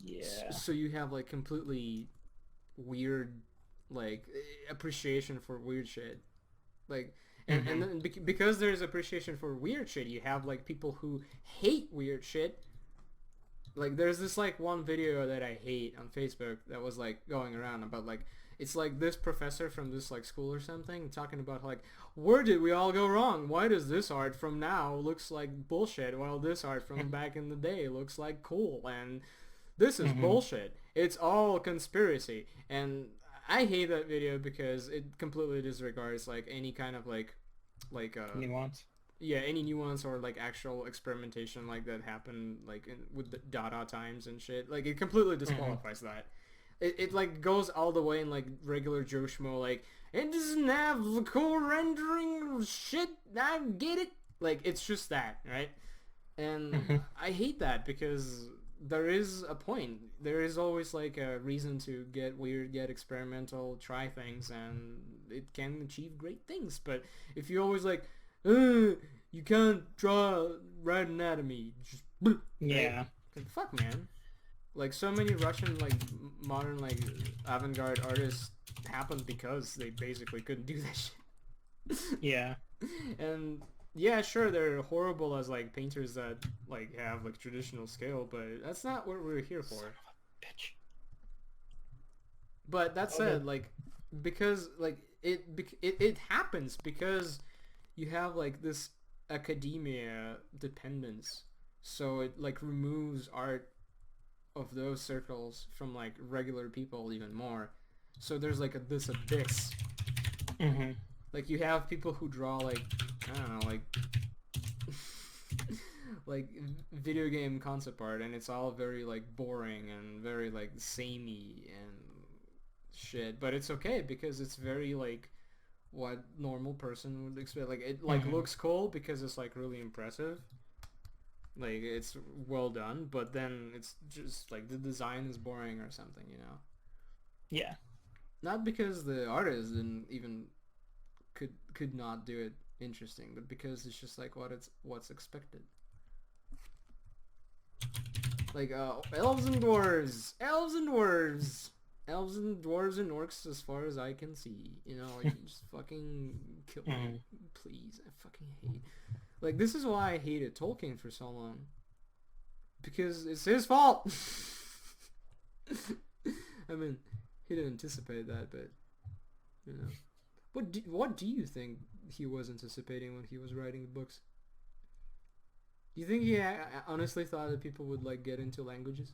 Yeah. So you have like completely weird like appreciation for weird shit. Like and then because there's appreciation for weird shit, you have like people who hate weird shit. Like there's this like one video that I hate on Facebook that was like going around about like it's like this professor from this like school or something talking about like, where did we all go wrong? Why does this art from now looks like bullshit while this art from back in the day looks like cool? And this is bullshit. It's all conspiracy. And I hate that video because it completely disregards like any kind of like nuance. Yeah, any nuance or like actual experimentation like that happened like with the Dada times and shit. Like it completely disqualifies that. It like goes all the way in like regular Joe Schmo, like it doesn't have the cool rendering shit. I get it. Like it's just that, right? And I hate that because there is a point. There is always like a reason to get weird, get experimental, try things, and it can achieve great things. But if you always like, you can't draw right anatomy, just yeah, like, fuck, man. Like so many Russian like modern like avant-garde artists happened because they basically couldn't do that shit. Yeah. And yeah, sure, they're horrible as like painters that like have like traditional skill, but that's not what we're here for. Son of a bitch. But that said, like because like it happens because you have like this academia dependence, so it like removes art of those circles from like regular people even more. So there's like this abyss Mm-hmm. Like, you have people who draw, like, I don't know, like, like, video game concept art, and it's all very, like, boring and very, like, samey and shit. But it's okay, because it's very, like, what normal person would expect. Like, it, like, looks cool because it's, like, really impressive. Like, it's well done, but then it's just, like, the design is boring or something, you know? Yeah. Not because the artist didn't even could not do it interesting, but because it's just like what's expected. Like elves and dwarves, elves and dwarves, elves and dwarves and orcs, as far as I can see. You know, like just fucking kill me, please. I fucking hate. Like, this is why I hated Tolkien for so long, because it's his fault. I mean, he didn't anticipate that, but you know. What do you think he was anticipating when he was writing the books? Do you think he honestly thought that people would, like, get into languages?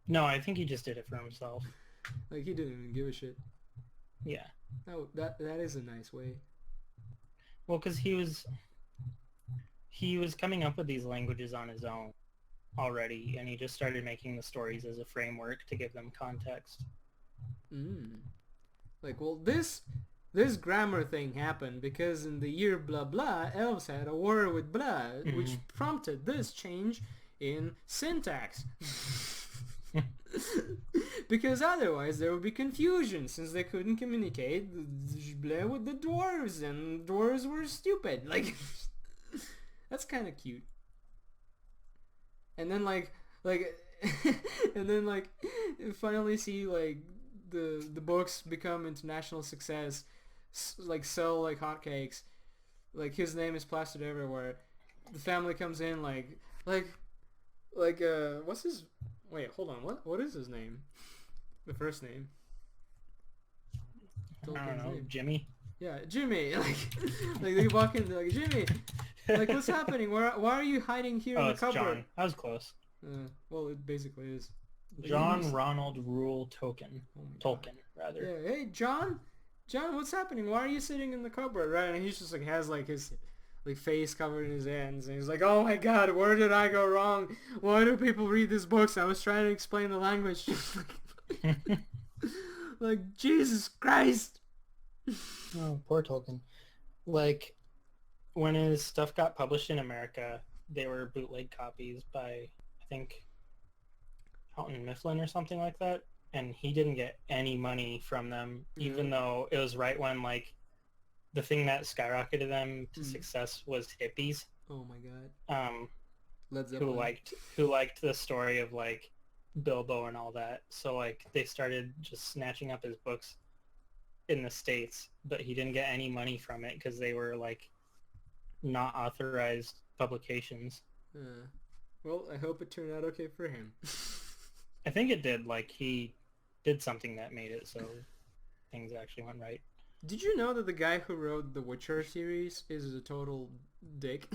No, I think he just did it for himself. Like, he didn't even give a shit. Yeah. That is a nice way. Well, because he was coming up with these languages on his own already, and he just started making the stories as a framework to give them context. Like, well, this grammar thing happened because in the year blah blah, elves had a war with blah, which prompted this change in syntax. Because otherwise there would be confusion, since they couldn't communicate blah with the dwarves, and dwarves were stupid. Like, that's kind of cute. And then like and then like finally see like the books become international success, like sell like hotcakes, like his name is plastered everywhere. The family comes in like what's his, wait, hold on, what is his name, the first name? I don't know, Jimmy? Yeah, Jimmy. Like they walk in, they're like, Jimmy, like, what's happening? Why are you hiding here in the cupboard? John. I was close. Well, it basically is. John Ronald Rule Tolkien. Tolkien, rather. Yeah, hey, John, what's happening? Why are you sitting in the cupboard, right? And he's just like has like his like face covered in his hands, and he's like, oh my god, where did I go wrong? Why do people read these books? I was trying to explain the language. Like, Jesus Christ. Oh, poor Tolkien. Like, when his stuff got published in America, they were bootleg copies by, I think, Houghton Mifflin or something like that, and he didn't get any money from them, even though it was right when, like, the thing that skyrocketed them to success was hippies. Oh my god. Led Zeppelin. who liked the story of, like, Bilbo and all that. So, like, they started just snatching up his books in the States, but he didn't get any money from it because they were, like, not authorized publications. Well, I hope it turned out okay for him. I think it did. Like, he did something that made it so things actually went right. Did you know that the guy who wrote the Witcher series is a total dick?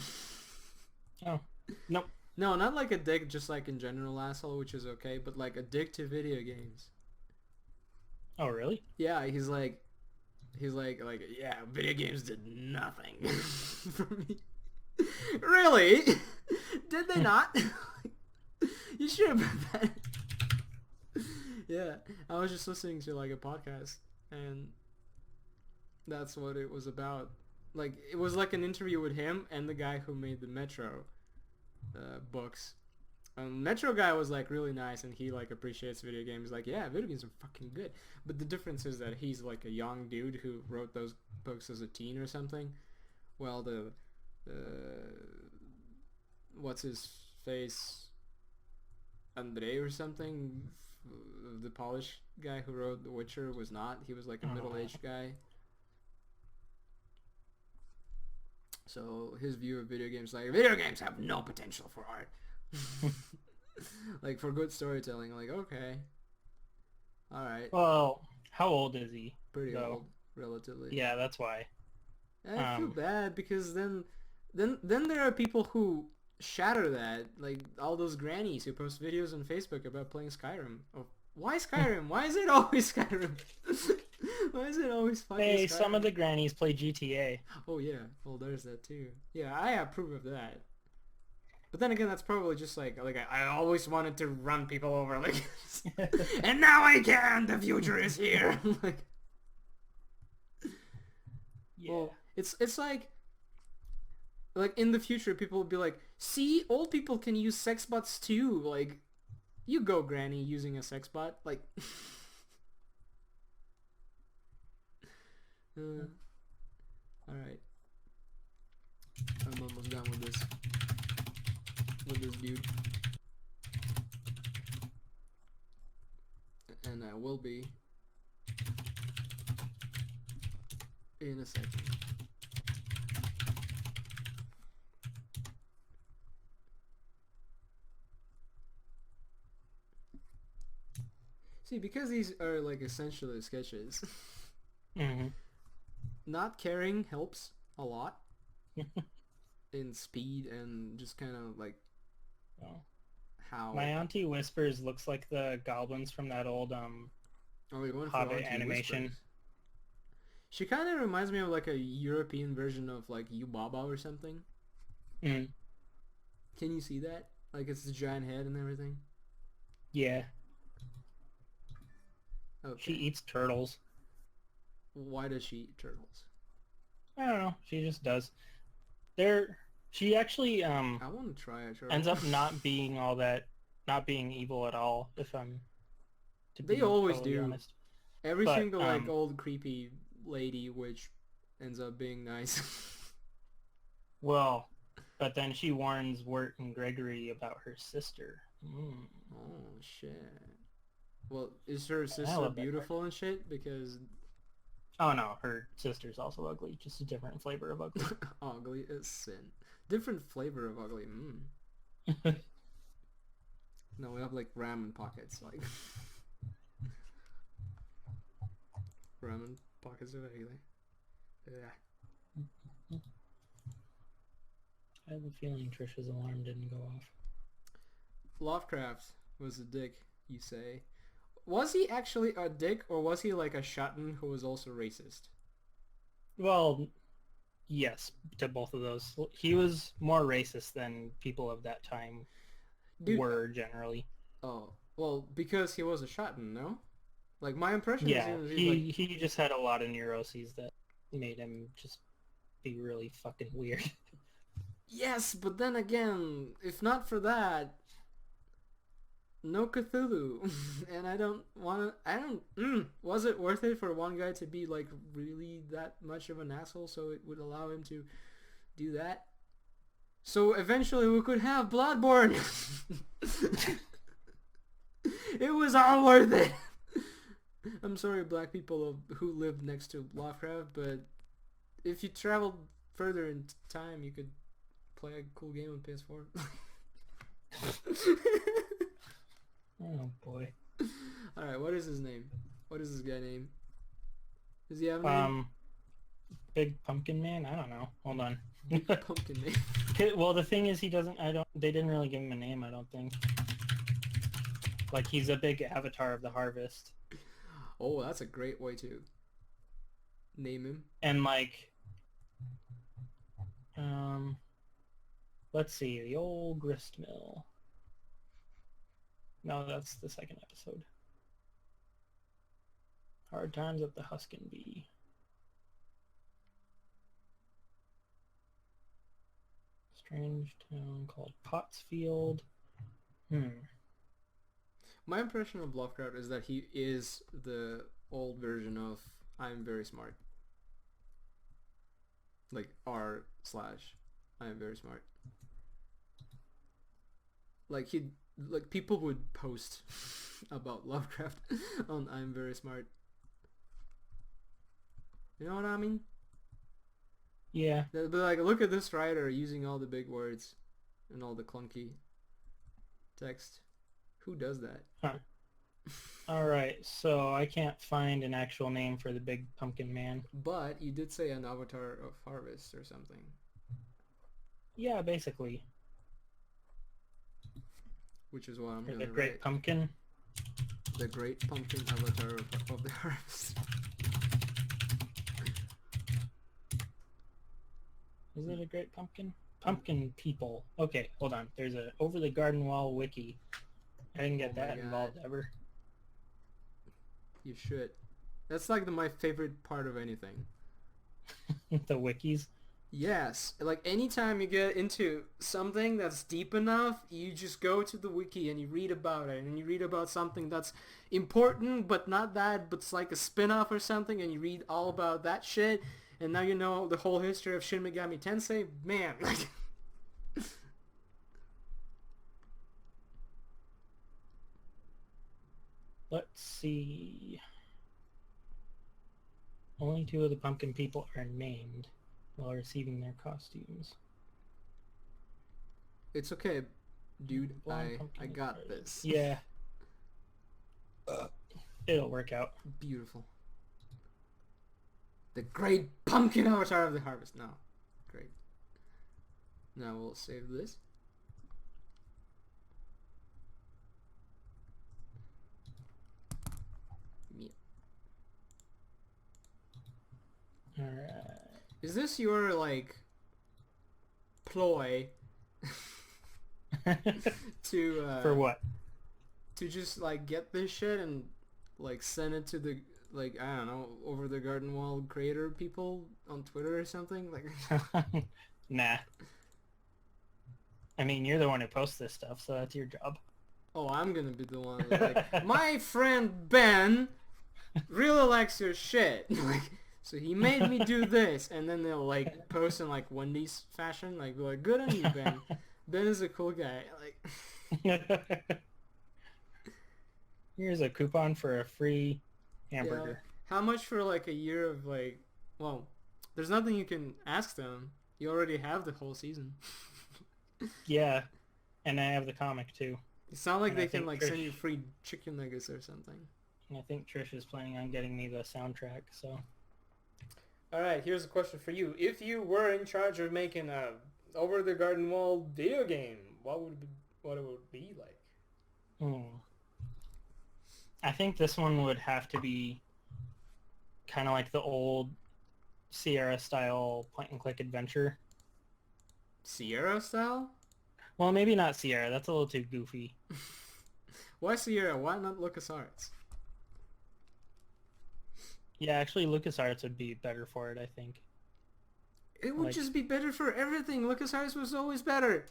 Oh, nope. No, not like a dick just like in general asshole, which is okay, but like a dick to video games. Oh, really? Yeah, he's like, yeah, video games did nothing for me. Really? Did they not? You should have put that. Yeah, I was just listening to like a podcast, and that's what it was about. Like, it was like an interview with him and the guy who made the Metro books. Metro guy was like really nice, and he like appreciates video games. Like, yeah, video games are fucking good. But the difference is that he's like a young dude who wrote those books as a teen or something. Well, the what's his face, Andre or something, the Polish guy who wrote The Witcher was not. He was like a middle-aged guy. So his view of video games, like, video games have no potential for art. Like, for good storytelling, like, okay, all right. Well, how old is he? Pretty old, relatively. Yeah, that's why. I feel bad because then there are people who shatter that, like all those grannies who post videos on Facebook about playing Skyrim. Oh, why Skyrim? Why is it always Skyrim? Why is it always fucking Hey, Skyrim? some of the grannies play GTA. Oh yeah, well there's that too. Yeah, I approve of that. But then again, that's probably just like I always wanted to run people over, like, and now I can. The future is here. Like, Yeah. well, it's like in the future, people will be like, see, old people can use sex bots too. Like, you go, Granny, using a sex bot. Like, all right, I'm almost done with this dude, and I will be in a second. See, because these are like essentially sketches, not caring helps a lot in speed and just kind of like how. My Auntie Whispers looks like the goblins from that old Are we going for Hobbit Auntie animation. Whispers? She kind of reminds me of like a European version of like Yubaba or something. Mm. Can you see that? Like it's the giant head and everything. Yeah. Okay. She eats turtles. Why does she eat turtles? I don't know. She just does. She actually I want to try a turtle. ends up not being evil at all. If I'm to They be always totally do. honest. Every But, single like old creepy lady witch ends up being nice. Well, but then she warns Wirt and Gregory about her sister. Oh shit. Well, is her sister love that beautiful and shit? Because Oh no, her sister's also ugly. Just a different flavor of ugly. ugly is sin. Different flavor of ugly. No, we have like ramen pockets, like ramen pockets of ugly. Yeah. I have a feeling Trisha's alarm didn't go off. Lovecraft was a dick, you say. Was he actually a dick, or was he like a shutton who was also racist? Well, yes, to both of those. He was more racist than people of that time were generally. Oh, well, because he was a shutton, no? Like, my impression Yeah, is he just had a lot of neuroses that made him just be really fucking weird. Yes, but then again, if not for that, no Cthulhu. And I don't want to... was it worth it for one guy to be, like, really that much of an asshole so it would allow him to do that? So eventually we could have Bloodborne! It was all worth it! I'm sorry, black people who lived next to Lovecraft, but if you traveled further in time, you could play a cool game on PS4. Oh boy. Alright, what is his name? What is this guy name? Does he have a name? Big Pumpkin Man? I don't know. Hold on. Pumpkin name. Well, the thing is they didn't really give him a name, I don't think. Like, he's a big avatar of the harvest. Oh, that's a great way to name him. And like, let's see, the old grist mill. No, that's the second episode. Hard times at the Huskin Bee. Strange town called Pottsfield. My impression of Lovecraft is that he is the old version of I'm very smart. Like r/I am very smart. Like people would post about Lovecraft on I'm very smart. You know what I mean? Yeah. They'll be like, look at this writer using all the big words and all the clunky text. Who does that? Huh. Alright, so I can't find an actual name for the Big Pumpkin Man. But you did say an avatar of harvest or something. Yeah, basically. Which is what I'm going The to Great write. Pumpkin. The Great Pumpkin avatar of the harvest. Is it a great pumpkin? Pumpkin people. Okay, hold on. There's a Over the Garden Wall wiki. I didn't get that involved ever. You should. That's like my favorite part of anything. The wikis? Yes. Like anytime you get into something that's deep enough, you just go to the wiki and you read about it. And you read about something that's important but not that, but it's like a spin-off or something, and you read all about that shit. And now you know the whole history of Shin Megami Tensei. Man, like... Let's see. Only 2 of the pumpkin people are named while receiving their costumes. It's okay, dude. I got this. Yeah. It'll work out. Beautiful. The great pumpkin avatar of the harvest. No. Great. Now we'll save this. Alright. Is this your, like, ploy to, For what? To just, like, get this shit and, like, send it to the, like, I don't know, Over the Garden Wall creator people on Twitter or something? Like, nah. I mean, you're the one who posts this stuff, so that's your job. Oh, I'm gonna be the one, like, my friend Ben really likes your shit. Like, so he made me do this, and then they'll, like, post in, like, Wendy's fashion, like, be like, good on you, Ben. Ben is a cool guy. Like, here's a coupon for a free hamburger. Yeah. How much for, like, a year of, like, well, there's nothing you can ask them. You already have the whole season. Yeah, and I have the comic, too. It sounds like And they I can, think like, send you free chicken nuggets or something. And I think Trish is planning on getting me the soundtrack, so... Alright, here's a question for you. If you were in charge of making a Over the Garden Wall video game, what would it be like? I think this one would have to be kind of like the old Sierra-style point-and-click adventure. Sierra style? Well, maybe not Sierra. That's a little too goofy. Why Sierra? Why not LucasArts? Yeah, actually, LucasArts would be better for it, I think. It would just be better for everything. LucasArts was always better.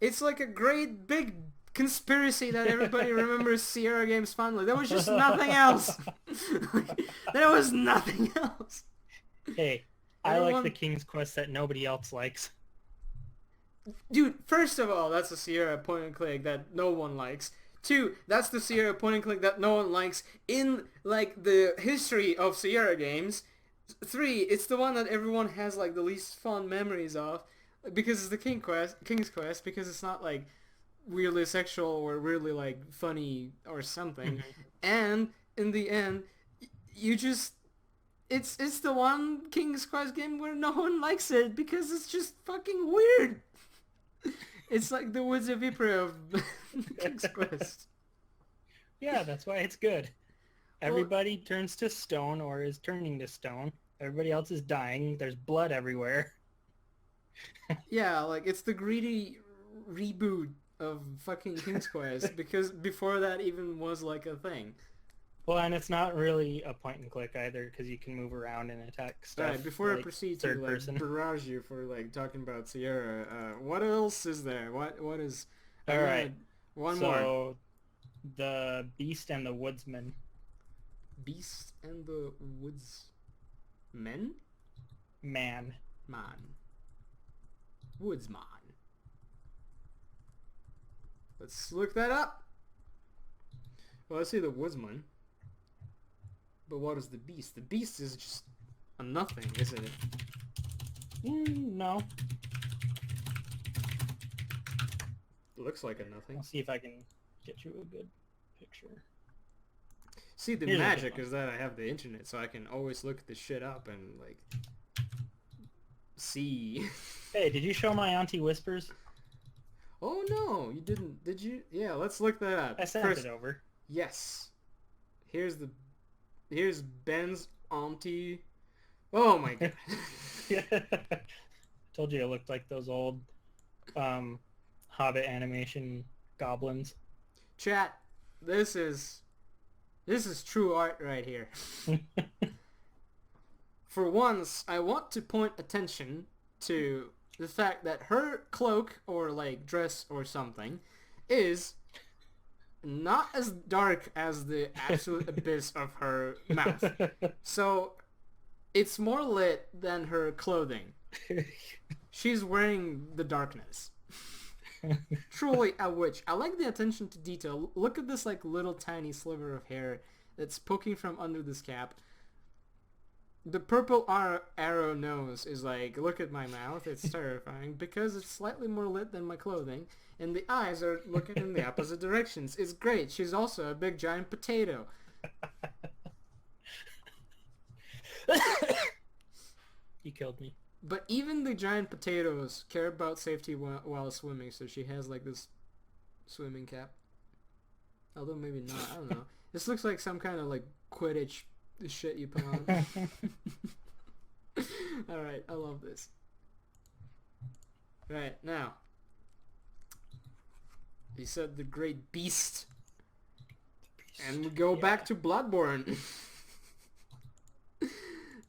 It's like a great big conspiracy that everybody remembers Sierra games fondly. There was just nothing else. There was nothing else. Hey, I like the King's Quest that nobody else likes. Dude, first of all, that's a Sierra point and click that no one likes. 2, that's the Sierra point and click that no one likes in, like, the history of Sierra games. 3, it's the one that everyone has, like, the least fond memories of, because it's the King's Quest, because it's not, like, weirdly sexual or weirdly, like, funny or something. And in the end, you just... It's the one King's Quest game where no one likes it because it's just fucking weird. It's like the Woods of Ypres of King's Quest. Yeah, that's why it's good. Everybody turns to stone or is turning to stone. Everybody else is dying. There's blood everywhere. Yeah, like, it's the greedy reboot of fucking King's Quest because before that even was, like, a thing. Well, and it's not really a point and click either because you can move around and attack stuff. Alright, before like, I proceed to, like, barrage you for, like, talking about Sierra, what else is there? What is... Alright, one more. So, the Beast and the Woodsman. Beast and the Woodsman? Man. Woodsman. Let's look that up. Well, I see the Woodsman. But what is the Beast? The Beast is just a nothing, isn't it? No. It looks like a nothing. I'll see if I can get you a good picture. See, the magic is that I have the internet, so I can always look this shit up and, like, see. Hey, did you show my Auntie Whispers? Oh, no, you didn't. Did you? Yeah, let's look that up. I sent it over. Yes. Here's Ben's auntie. Oh my god. Told you it looked like those old Hobbit animation goblins. Chat, this is true art right here. For once, I want to point attention to the fact that her cloak or like dress or something is not as dark as the absolute abyss of her mouth. So it's more lit than her clothing. She's wearing the darkness. Truly a witch. I like the attention to detail. Look at this like little tiny sliver of hair that's poking from under this cap. The purple arrow nose is like, look at my mouth, it's terrifying because it's slightly more lit than my clothing, and the eyes are looking in the opposite directions. It's great. She's also a big giant potato. You killed me. But even the giant potatoes care about safety while swimming, so she has like this swimming cap. Although maybe not, I don't know. This looks like some kind of like Quidditch shit you put on. Alright, I love this. Right, now. He said the great beast. And we go back to Bloodborne.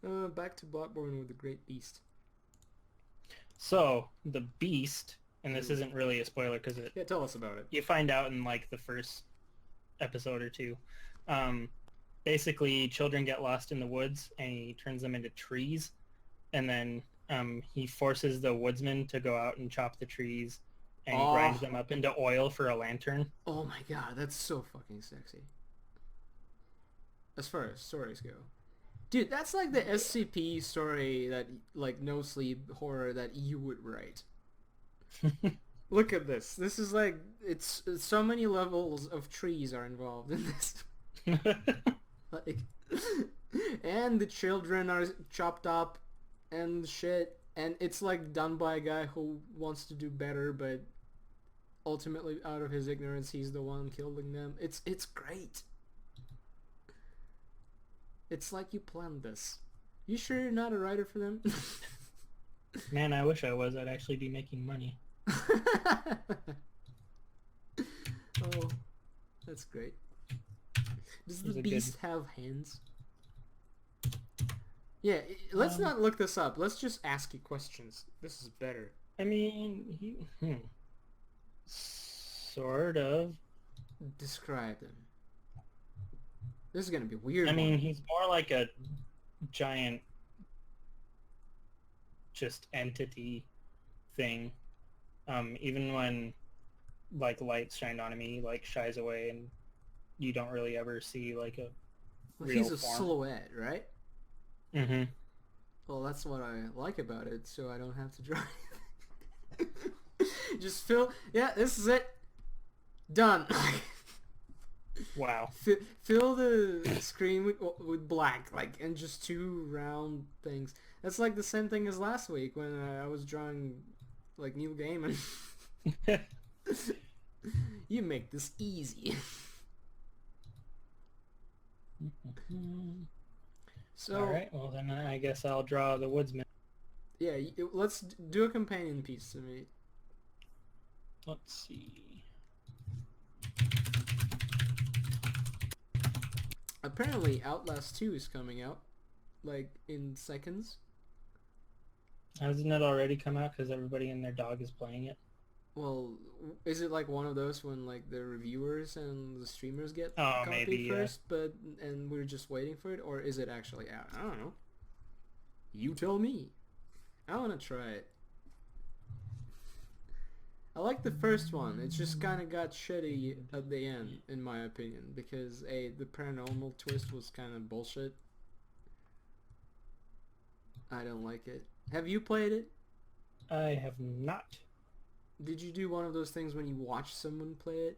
Back to Bloodborne with the great beast. So, the beast, and this isn't really a spoiler because Yeah, tell us about it. you find out in like the first episode or two. Basically, children get lost in the woods and he turns them into trees, and then he forces the woodsman to go out and chop the trees and grinds them up into oil for a lantern. Oh my god, that's so fucking sexy. As far as stories go. Dude, that's like the SCP story that, like, no sleep horror that you would write. Look at this. This is like, it's so many levels of trees are involved in this. Like, and the children are chopped up and shit, and it's like done by a guy who wants to do better, but ultimately out of his ignorance he's the one killing them. It's great. It's like you planned this. You sure you're not a writer for them? Man, I wish I was. I'd actually be making money. Oh, that's great. Does the beast have hands? Yeah, let's not look this up. Let's just ask you questions. This is better. I mean, sort of. Describe him. This is gonna be weird. I mean, he's more like a giant, just entity thing. Even when like lights shined on him, he like shies away, and you don't really ever see like a real he's a form. silhouette, right? Mm-hmm. Well, that's what I like about it, so I don't have to draw anything. Just fill. Yeah, this is it. Done. Wow. Fill the screen with black, like, and just two round things. That's like the same thing as last week when I was drawing, like, Neil Gaiman. You make this easy. So, alright, well then I guess I'll draw the woodsman. Yeah, let's do a companion piece to me. Let's see. Apparently Outlast 2 is coming out, like, in seconds. Hasn't it already come out because everybody and their dog is playing it? Well, is it like one of those when, like, the reviewers and the streamers get Oh, copied maybe, yeah. first, and we're just waiting for it? Or is it actually out? I don't know. You tell me. I want to try it. I like the first one. It just kind of got shitty at the end, in my opinion, because the paranormal twist was kind of bullshit. I don't like it. Have you played it? I have not. Did you do one of those things when you watch someone play it?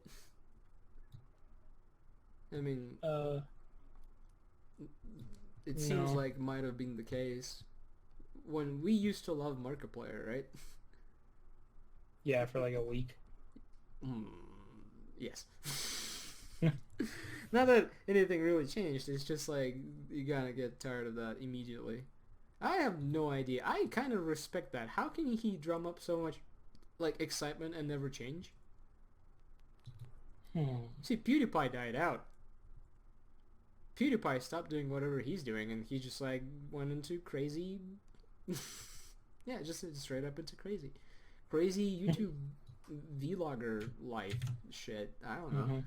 I mean, it seems no. like might have been the case. When we used to love Markiplier, right? Yeah, for like a week. Yes. Not that anything really changed. It's just like you gotta get tired of that immediately. I have no idea. I kind of respect that. How can he drum up so much, like, excitement and never change? See, PewDiePie died out. PewDiePie stopped doing whatever he's doing, and he just, like, went into crazy... yeah, just straight up into crazy. Crazy YouTube vlogger life shit. I don't know.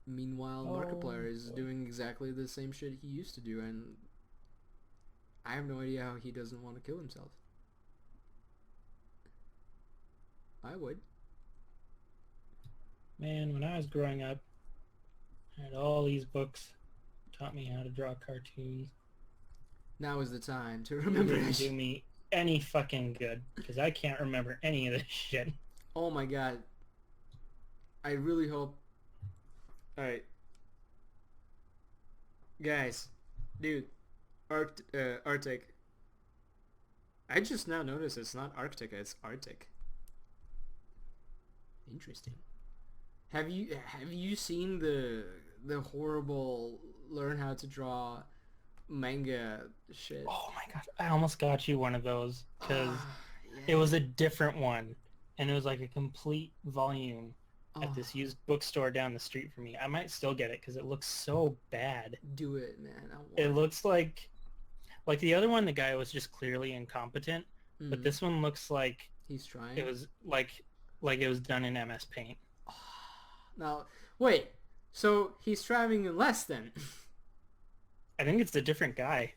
Meanwhile, Markiplier is doing exactly the same shit he used to do, and I have no idea how he doesn't want to kill himself. I would. Man, when I was growing up, I had all these books taught me how to draw cartoons. Now is the time to remember It didn't do me any fucking good, because I can't remember any of this shit. Oh my god. I really hope... Alright. Guys. Dude. Arctic. I just now noticed it's not Arctic, it's Arctic. Interesting. Have you seen the horrible learn how to draw manga shit? Oh my god, I almost got you one of those, because it was a different one, and it was like a complete volume at this used bookstore down the street from me. I might still get it because it looks so bad. Do it, man. It looks like the other one, the guy was just clearly incompetent, but this one looks like he's trying. It was like it was done in MS Paint. Now, wait. So he's trying in less then? I think it's a different guy.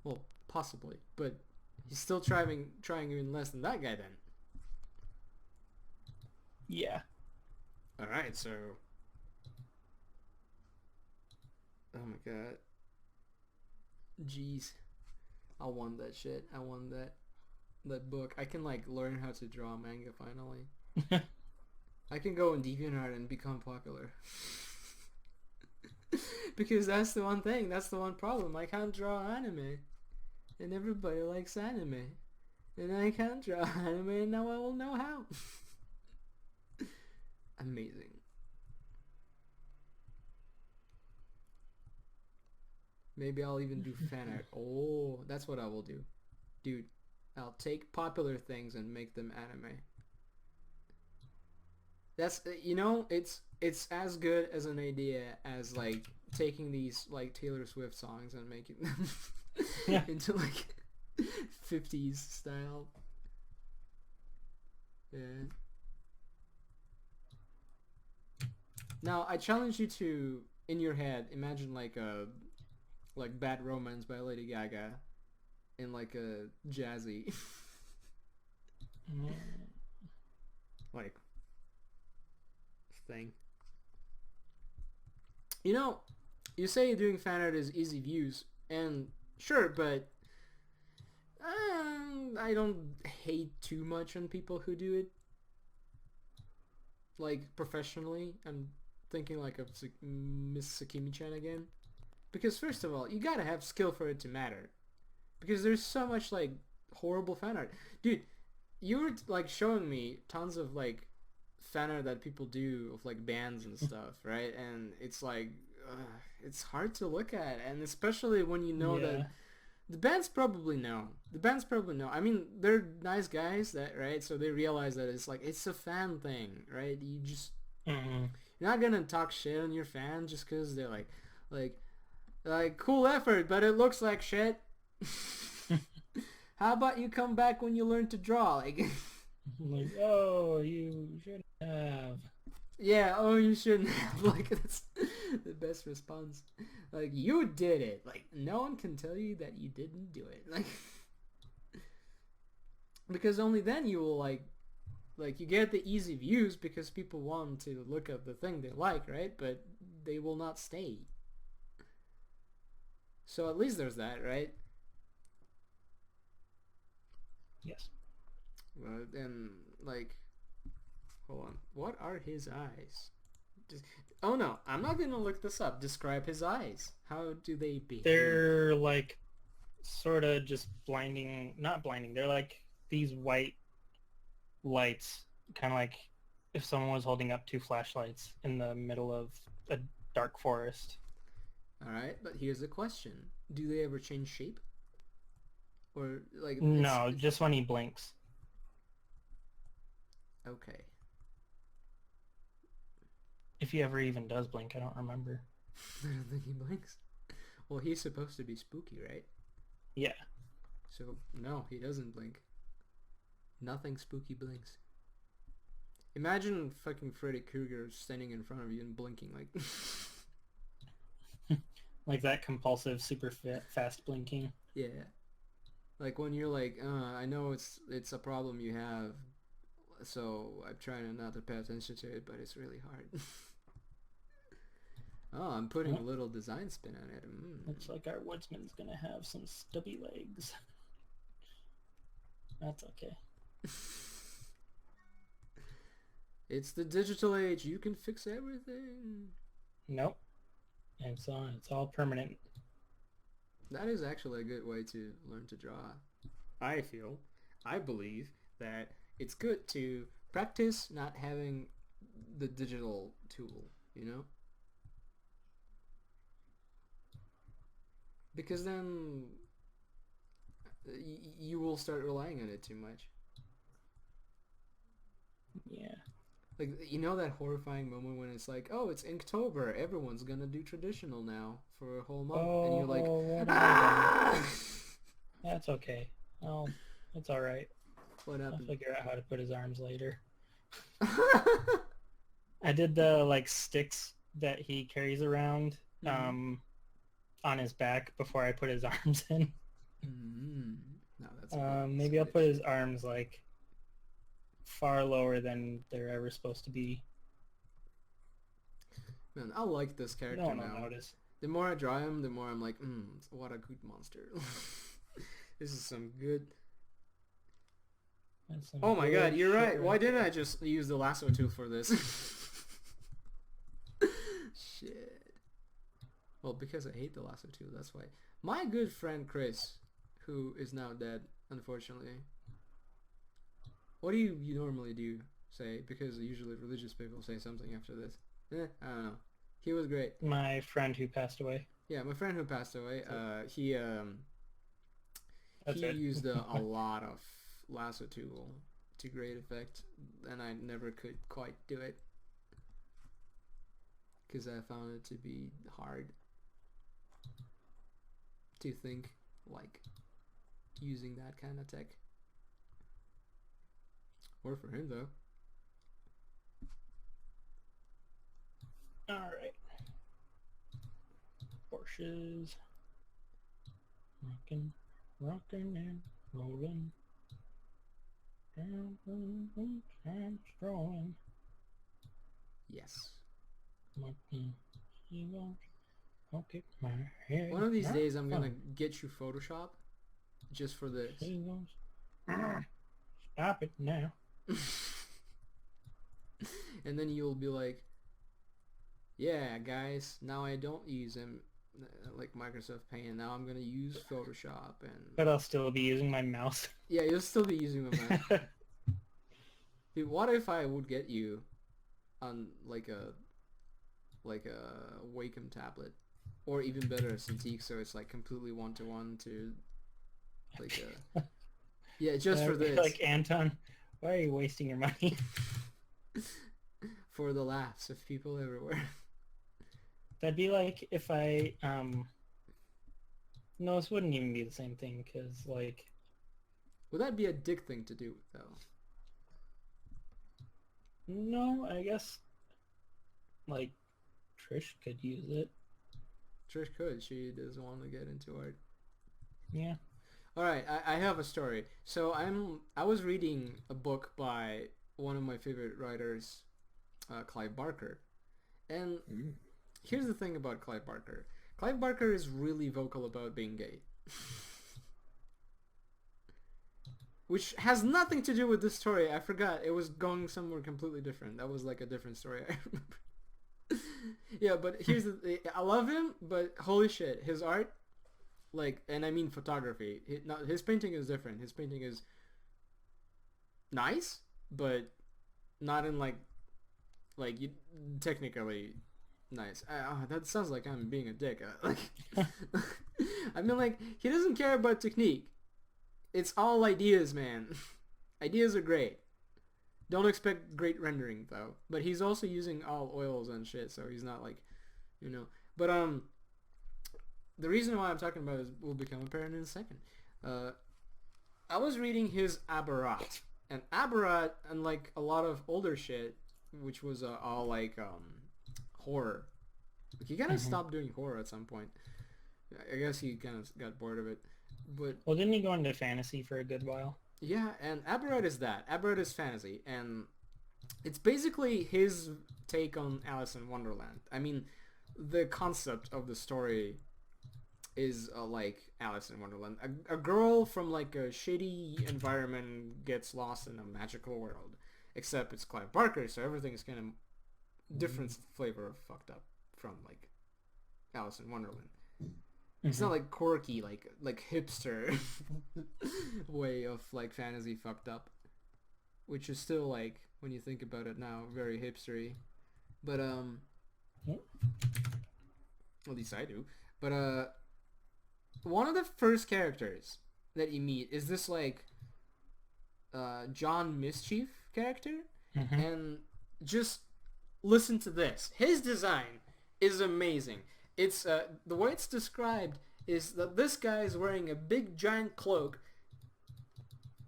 Well, possibly, but he's still trying even less than that guy then. Yeah. All right, so. Oh my god. Jeez. I won that shit. I won that book. I can like learn how to draw manga finally. I can go on DeviantArt and become popular. Because that's the one thing. That's the one problem. I can't draw anime. And everybody likes anime. And I can't draw anime, and now I will know how. Amazing. Maybe I'll even do fan art. Oh, that's what I will do. Dude, I'll take popular things and make them anime. That's, you know, it's as good as an idea as like taking these like Taylor Swift songs and making them into like 50s style. Yeah. Now I challenge you to, in your head, imagine like a Bad Romance by Lady Gaga in like a jazzy like thing. You know, you say doing fan art is easy views, and sure, but I don't hate too much on people who do it like professionally. I'm thinking like of Miss Sakimi-chan again, because first of all, you gotta have skill for it to matter, because there's so much like horrible fan art. Dude, you were like showing me tons of like fan art that people do of like bands and stuff, right? And it's like it's hard to look at, and especially when you know that the bands probably know. I mean, they're nice guys, that right? So they realize that it's like it's a fan thing, right? You just you're not gonna talk shit on your fan just because they're like cool effort, but it looks like shit. How about you come back when you learn to draw? Like, oh, you shouldn't have. Yeah, oh, you shouldn't have. Like, that's the best response. Like, you did it. Like, no one can tell you that you didn't do it. Like, because only then you will, like, you get the easy views because people want to look at the thing they like, right? But they will not stay. So at least there's that, right? Yes. Well, then, like, hold on. What are his eyes? Oh no, I'm not gonna look this up. Describe his eyes. How do they behave? They're like sort of just blinding, not blinding. They're like these white lights, kind of like if someone was holding up two flashlights in the middle of a dark forest. All right, but here's the question: do they ever change shape? Or like No, just when he blinks. Okay. If he ever even does blink, I don't remember. I don't think he blinks. Well, he's supposed to be spooky, right? Yeah. So no, he doesn't blink. Nothing spooky blinks. Imagine fucking Freddy Krueger standing in front of you and blinking like. Like that compulsive, super fast blinking. Yeah. Like when you're like, I know it's a problem you have, so I'm trying not to pay attention to it, but it's really hard. Oh, I'm putting a little design spin on it. Looks like our woodsman's gonna have some stubby legs. That's okay. It's the digital age. You can fix everything. Nope. It's all permanent. That is actually a good way to learn to draw. I believe that it's good to practice not having the digital tool, you know? Because then you will start relying on it too much. Yeah. Like, you know that horrifying moment when it's like, oh, it's Inktober, everyone's gonna do traditional now for a whole month, and you're like, what ah! That's okay. Oh, it's all right. What happened? I'll figure out how to put his arms later. I did the like sticks that he carries around on his back before I put his arms in. No, that's maybe I'll put his arms like far lower than they're ever supposed to be. Man, I like this character no now. Notice. The more I draw him, the more I'm like, what a good monster. This is some good... Oh my god, you're right. Why didn't I just use the lasso tool for this? Shit. Well, because I hate the lasso tool, that's why. My good friend Chris, who is now dead, unfortunately. What do you normally do, say? Because usually religious people say something after this. I don't know. He was great. My friend who passed away. Yeah, my friend who passed away, he used a lot of lasso tool to great effect, and I never could quite do it because I found it to be hard to think like using that kind of tech. Or for him though. Alright. Porsches. Rockin', and rollin'. I'm strolling. Yes. Okay, my head. One of these days I'm gonna get you Photoshop just for this. Stop it now. And then you'll be like, yeah guys, now I don't use them like Microsoft Paint, now I'm gonna use Photoshop. And but I'll still be using my mouse. Yeah, you'll still be using my mouse. Dude, what if I would get you on like a Wacom tablet, or even better a Cintiq, so it's like completely one-to-one to like a yeah, just for this. Like, Anton, why are you wasting your money? For the laughs of people everywhere. That'd be like if I no, this wouldn't even be the same thing, because like, would that be a dick thing to do though? No, I guess like Trish could use it. Trish could. She doesn't want to get into art. Yeah. Alright, I have a story. So I was reading a book by one of my favorite writers, Clive Barker. And here's the thing about Clive Barker. Clive Barker is really vocal about being gay. Which has nothing to do with this story. I forgot. It was going somewhere completely different. That was like a different story, I remember. Yeah, but here's the... I love him, but holy shit, his art... Like, and I mean photography. His painting is different. His painting is nice, but not in like you technically Nice. That sounds like I'm being a dick. I mean, like, he doesn't care about technique. It's all ideas, man. Ideas are great. Don't expect great rendering, though. But he's also using all oils and shit, so he's not, like, you know. But, the reason why I'm talking about it will become apparent in a second. I was reading his Aberrat. And Aberrat, unlike a lot of older shit, which was all, like, horror. Like, he kind of stopped doing horror at some point. I guess he kind of got bored of it. But well, didn't he go into fantasy for a good while? yeah, and Aberrat is that. Aberrat is fantasy, and it's basically his take on Alice in Wonderland. I mean, the concept of the story is like Alice in Wonderland. A girl from like a shitty environment gets lost in a magical world. Except it's Clive Barker, so everything is kind of different flavor of fucked up from like Alice in Wonderland. It's not like quirky, like hipster way of like fantasy fucked up, which is still like when you think about it now very hipstery. But at least I do. But one of the first characters that you meet is this like John Mischief character, and just listen to this. His design is amazing. It's the way it's described is that this guy is wearing a big giant cloak.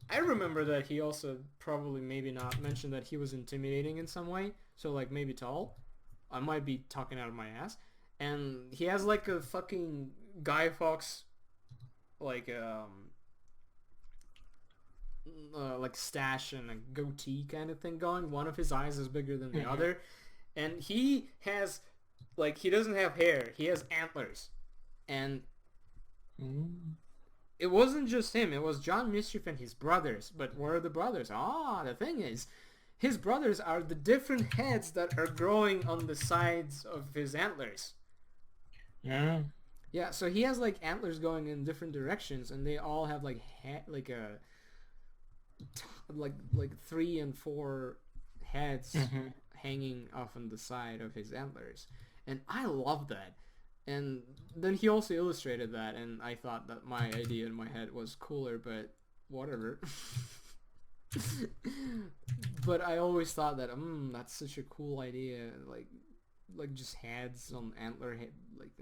I remember that he also probably maybe not mentioned that he was intimidating in some way, so like maybe tall. I might be talking out of my ass. And he has like a fucking Guy Fawkes like stash and a goatee kind of thing going. One of his eyes is bigger than the other, and he has like he doesn't have hair. He has antlers, and it wasn't just him. It was John Mischief and his brothers. But where are the brothers? The thing is, his brothers are the different heads that are growing on the sides of his antlers. Yeah. Yeah, so he has like antlers going in different directions, and they all have like like 3 and 4 heads hanging off on the side of his antlers, and I love that. And then he also illustrated that, and I thought that my idea in my head was cooler, but whatever. But I always thought that that's such a cool idea, like just heads on antler head, like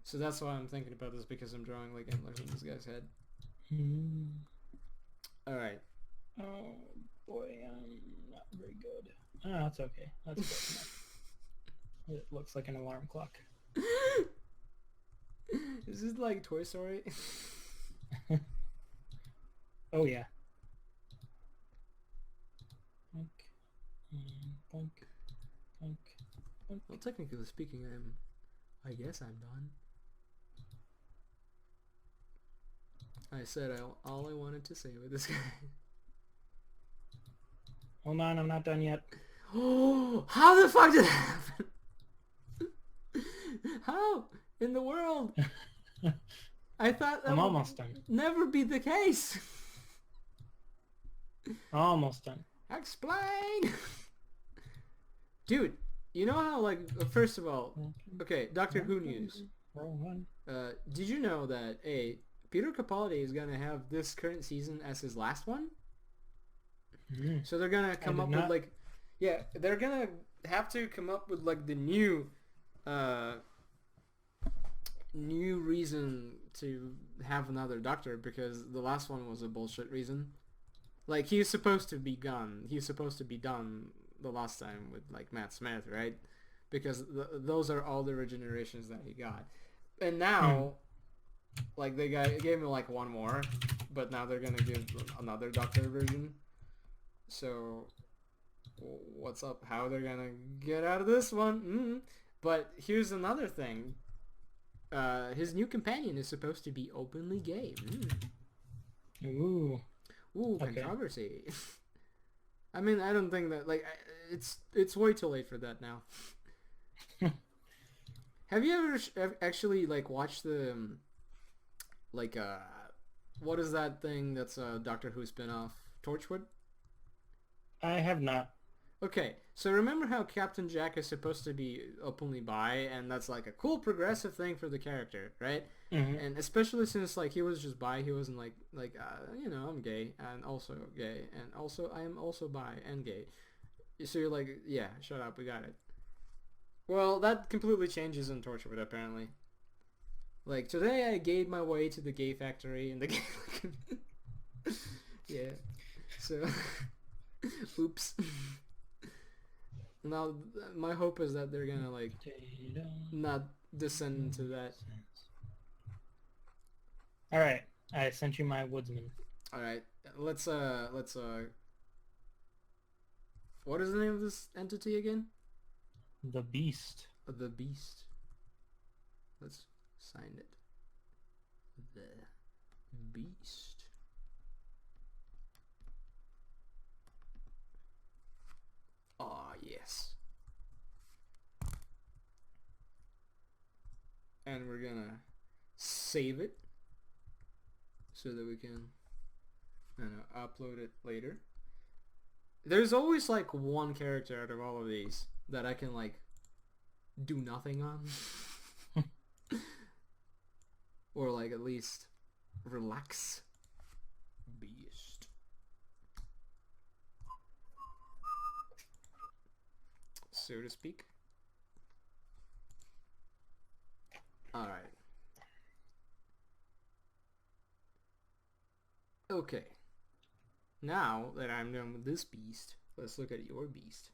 So that's why I'm thinking about this, because I'm drawing like antlers on this guy's head. All right. Oh boy, I'm not very good. Oh, that's okay. That's good enough. It looks like an alarm clock. Is this like Toy Story? Oh yeah. Bonk, bonk, bonk, bonk. Well, technically speaking, I guess I'm done. I said all I wanted to say with this guy. Hold on, I'm not done yet. Oh, how the fuck did that happen? How in the world? I thought that I'm would almost done. never be the case. Almost done. Explain. Dude, you know how like first of all, okay, Doctor Who news. Did you know that Peter Capaldi is gonna have this current season as his last one? So they're gonna come up with like, yeah, they're gonna have to come up with like the new reason to have another Doctor, because the last one was a bullshit reason. Like, he's supposed to be gone. He's supposed to be done the last time with like Matt Smith, right? Because those are all the regenerations that he got. And now, like, they gave him like one more, but now they're gonna give another Doctor version. So, what's up? How they're gonna get out of this one? But here's another thing. His new companion is supposed to be openly gay. Ooh, controversy. Okay. I mean, I don't think that, like, it's way too late for that now. Have you ever actually like watched the like what is that thing that's a Doctor Who spin-off? Torchwood? I have not. Okay, so remember how Captain Jack is supposed to be openly bi, and that's like a cool progressive thing for the character, right? Hmm. And especially since like he was just bi, he wasn't I'm gay and also gay, and also I am also bi and gay. So you're like, yeah, shut up, we got it. Well, that completely changes in Torchwood apparently. Like today, I gayed my way to the gay factory and the gay. Yeah. So, oops. Now, my hope is that they're gonna like not descend into that. All right, I sent you my woodsman. All right, let's. What is the name of this entity again? The beast. The Beast. Let's sign it. The Beast. Ah, yes. And we're gonna save it so that we can, I don't know, upload it later. There's always like one character out of all of these that I can like do nothing on. Or like at least relax. Beast. So to speak. Alright. Okay. Now that I'm done with this beast, let's look at your beast.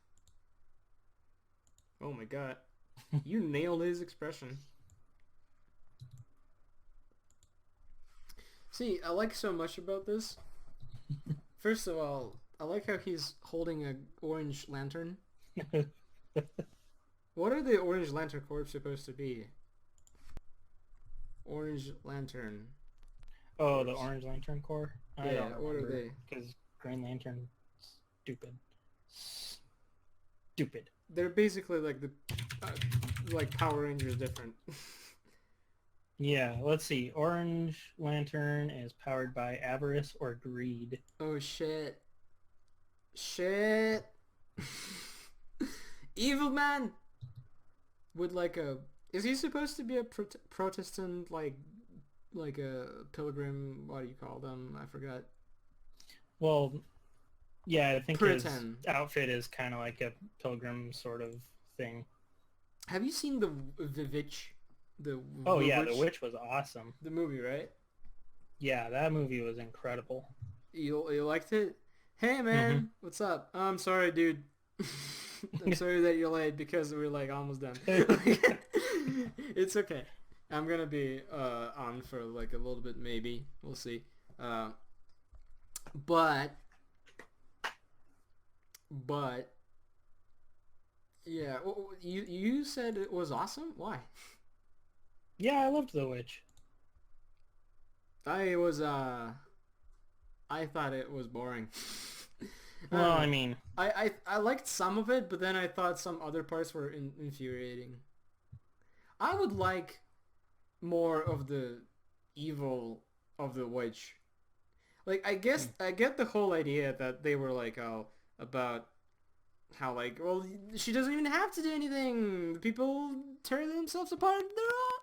Oh my god. You nailed his expression. See, I like so much about this. First of all, I like how he's holding a orange lantern. What are the orange lantern corps supposed to be? Orange lantern. Oh, the Orange Lantern Corps? I Yeah, don't what are remember. they? Because Green Lantern, stupid. Stupid. They're basically like the like Power Rangers different. Yeah, let's see. Orange Lantern is powered by avarice or greed. Oh shit. Shit. Evil man with like a, is he supposed to be a Protestant like a pilgrim, what do you call them? I forgot. Well, yeah, I think Puritan. his outfit is kind of like a pilgrim sort of thing. Have you seen the Witch? Oh The yeah, Witch? The Witch was awesome. The movie, right? Yeah, that movie was incredible. You liked it? Hey Hmm. man, what's up? Oh, I'm sorry, dude. I'm sorry that you're late because we're like almost done. It's okay. I'm gonna be on for like a little bit, maybe. We'll see. Uh, but but yeah, you said it was awesome. Why? Yeah, I loved The Witch. I was I thought it was boring. I Well, don't I know. mean, I liked some of it, but then I thought some other parts were infuriating. I would like more of the evil of the witch. Like I guess I get the whole idea that they were like about how like, well, she doesn't even have to do anything. The people tear themselves apart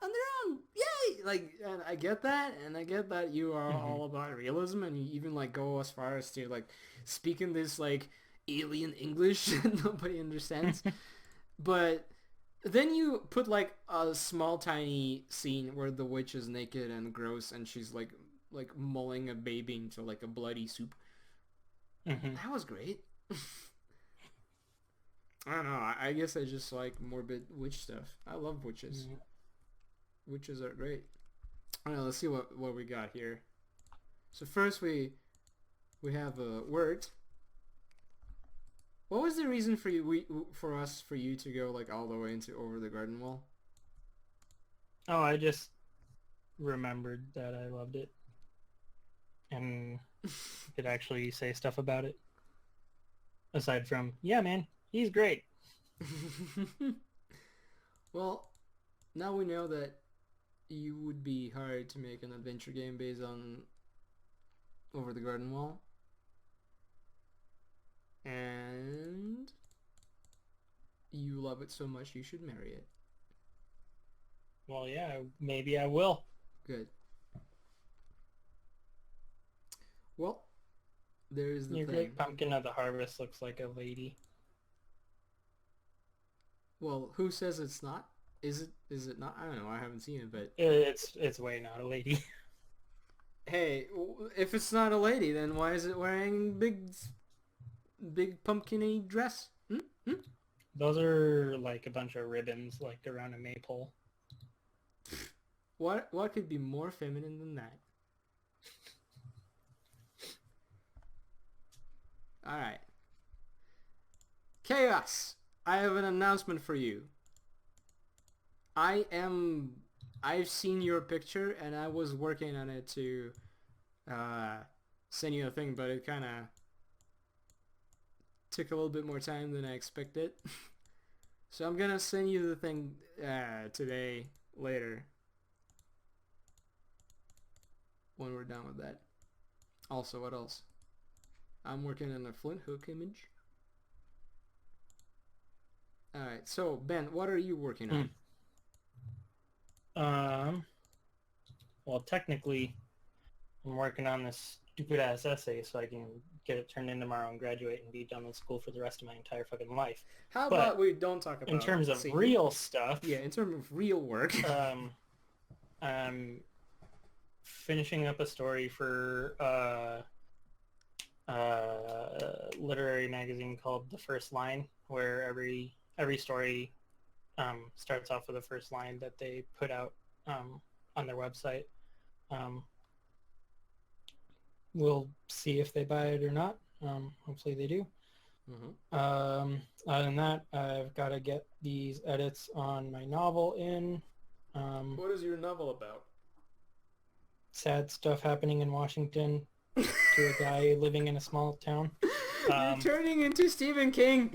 on their own. Yay! Like, and I get that, and I get that you are hmm all about realism, and you even like go as far as to like speak in this like alien English that nobody understands. But then you put like a small tiny scene where the witch is naked and gross, and she's like mulling a baby into like a bloody soup. hmm That was great. I don't know. I guess I just like morbid witch stuff. I love witches. Witches are great. All right, let's see what we got here. So first we have a wirt. What was the reason for you to go like all the way into over the garden wall? Oh, I just remembered that I loved it and could actually say stuff about it. Aside from, yeah, man, he's great. Well, now we know that you would be hired to make an adventure game based on Over the Garden Wall. And love it so much you should marry it. Well, yeah, maybe I will. Good. Well, there's the Your thing. Great Pumpkin of the Harvest looks like a lady. Well, who says it's not? Is it not? I don't know. I haven't seen it, but It's way not a lady. hey, if it's not a lady, then why is it wearing big pumpkin-y dress? Those are like a bunch of ribbons like around a maypole. What could be more feminine than that? All right. Chaos. I have an announcement for you. I've seen your picture and I was working on it to send you a thing, but it kind of took a little bit more time than I expected. So I'm gonna send you the thing today, later, when we're done with that. Also, what else? I'm working on a Flint Hook image. Alright, so Ben, what are you working on? Well, technically, I'm working on this stupid ass essay so I can get it turned in tomorrow and graduate and be done with school for the rest of my entire fucking life. How about we don't talk about in terms of real stuff? Yeah, in terms of real work. I'm finishing up a story for literary magazine called The First Line, where every story starts off with the first line that they put out on their website. We'll see if they buy it or not. Hopefully they do. Mm-hmm. Other than that, I've got to get these edits on my novel in. What is your novel about? Sad stuff happening in Washington to a guy living in a small town. You're turning into Stephen King.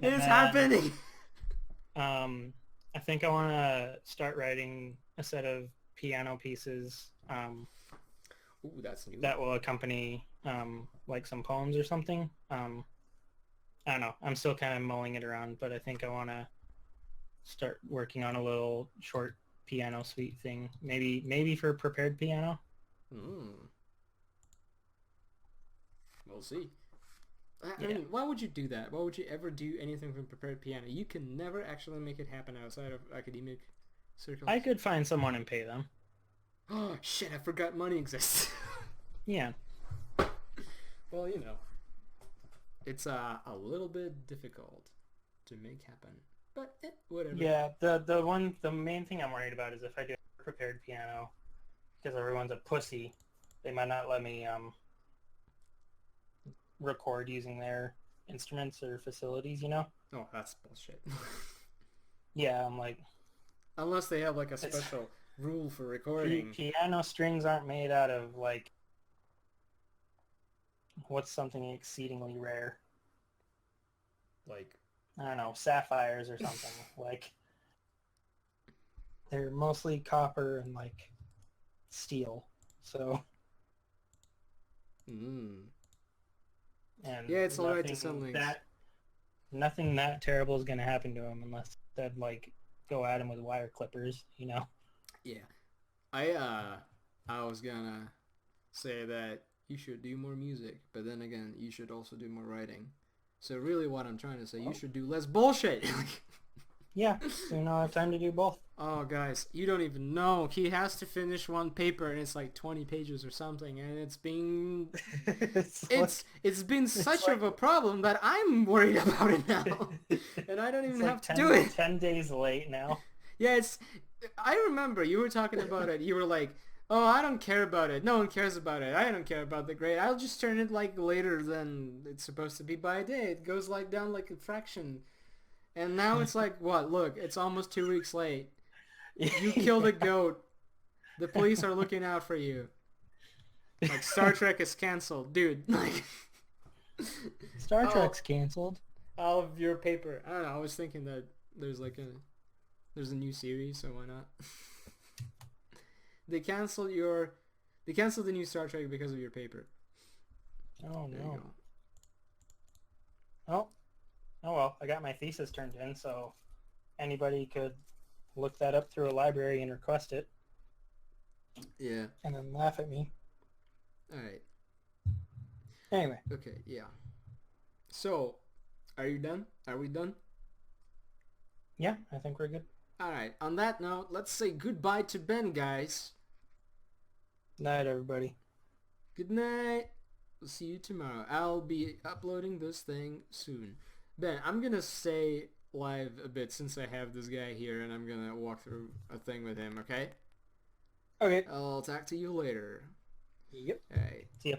It's happening. I think I want to start writing a set of piano pieces Ooh, that's new. that will accompany like some poems or something. I don't know. I'm still kind of mulling it around, but I think I want to start working on a little short piano suite thing. Maybe for prepared piano. We'll see. I mean, why would you do that? Why would you ever do anything from prepared piano? You can never actually make it happen outside of academic circles. I could find someone and pay them. Oh, shit, I forgot money exists. Yeah. Well, you know, it's a little bit difficult to make happen. But whatever. Yeah, the main thing I'm worried about is if I do a prepared piano, because everyone's a pussy, they might not let me record using their instruments or facilities, you know? Oh, that's bullshit. Yeah, I'm like... Unless they have like a special rule for recording. Piano strings aren't made out of like... What's something exceedingly rare? Like... I don't know, sapphires or something. Like... They're mostly copper and like steel, so... And yeah, it's alright to some things. Nothing that terrible is going to happen to him unless they'd like go at him with wire clippers, you know? Yeah. I was gonna say that you should do more music, but then again, you should also do more writing. So really what I'm trying to say, you should do less bullshit! Yeah, soon I'll have time to do both. Oh, guys, you don't even know. He has to finish one paper, and it's like 20 pages or something, and it's been... it's been such of a problem that I'm worried about it now. And I don't even have to do it. 10 days late now. Yeah, I remember you were talking about it. You were like, oh, I don't care about it. No one cares about it. I don't care about the grade. I'll just turn it like later than it's supposed to be by a day. It goes like down like a fraction. And now it's like, what? Look, it's almost 2 weeks late. You killed a goat. The police are looking out for you. Like, Star Trek is canceled. Dude, like... Star Trek's canceled. All of your paper. I don't know, I was thinking that there's a new series, so why not? They canceled the new Star Trek because of your paper. Oh, There no. you go. Oh well. well, I got my thesis turned in, so anybody could look that up through a library and request it. Yeah. And then laugh at me. All right. Anyway. Okay, yeah. So, are you done? Are we done? Yeah, I think we're good. All right. On that note, let's say goodbye to Ben, guys. Night, everybody. Good night. We'll see you tomorrow. I'll be uploading this thing soon. Ben, I'm going to stay live a bit since I have this guy here, and I'm going to walk through a thing with him, okay? Okay. I'll talk to you later. Yep. All right. See ya.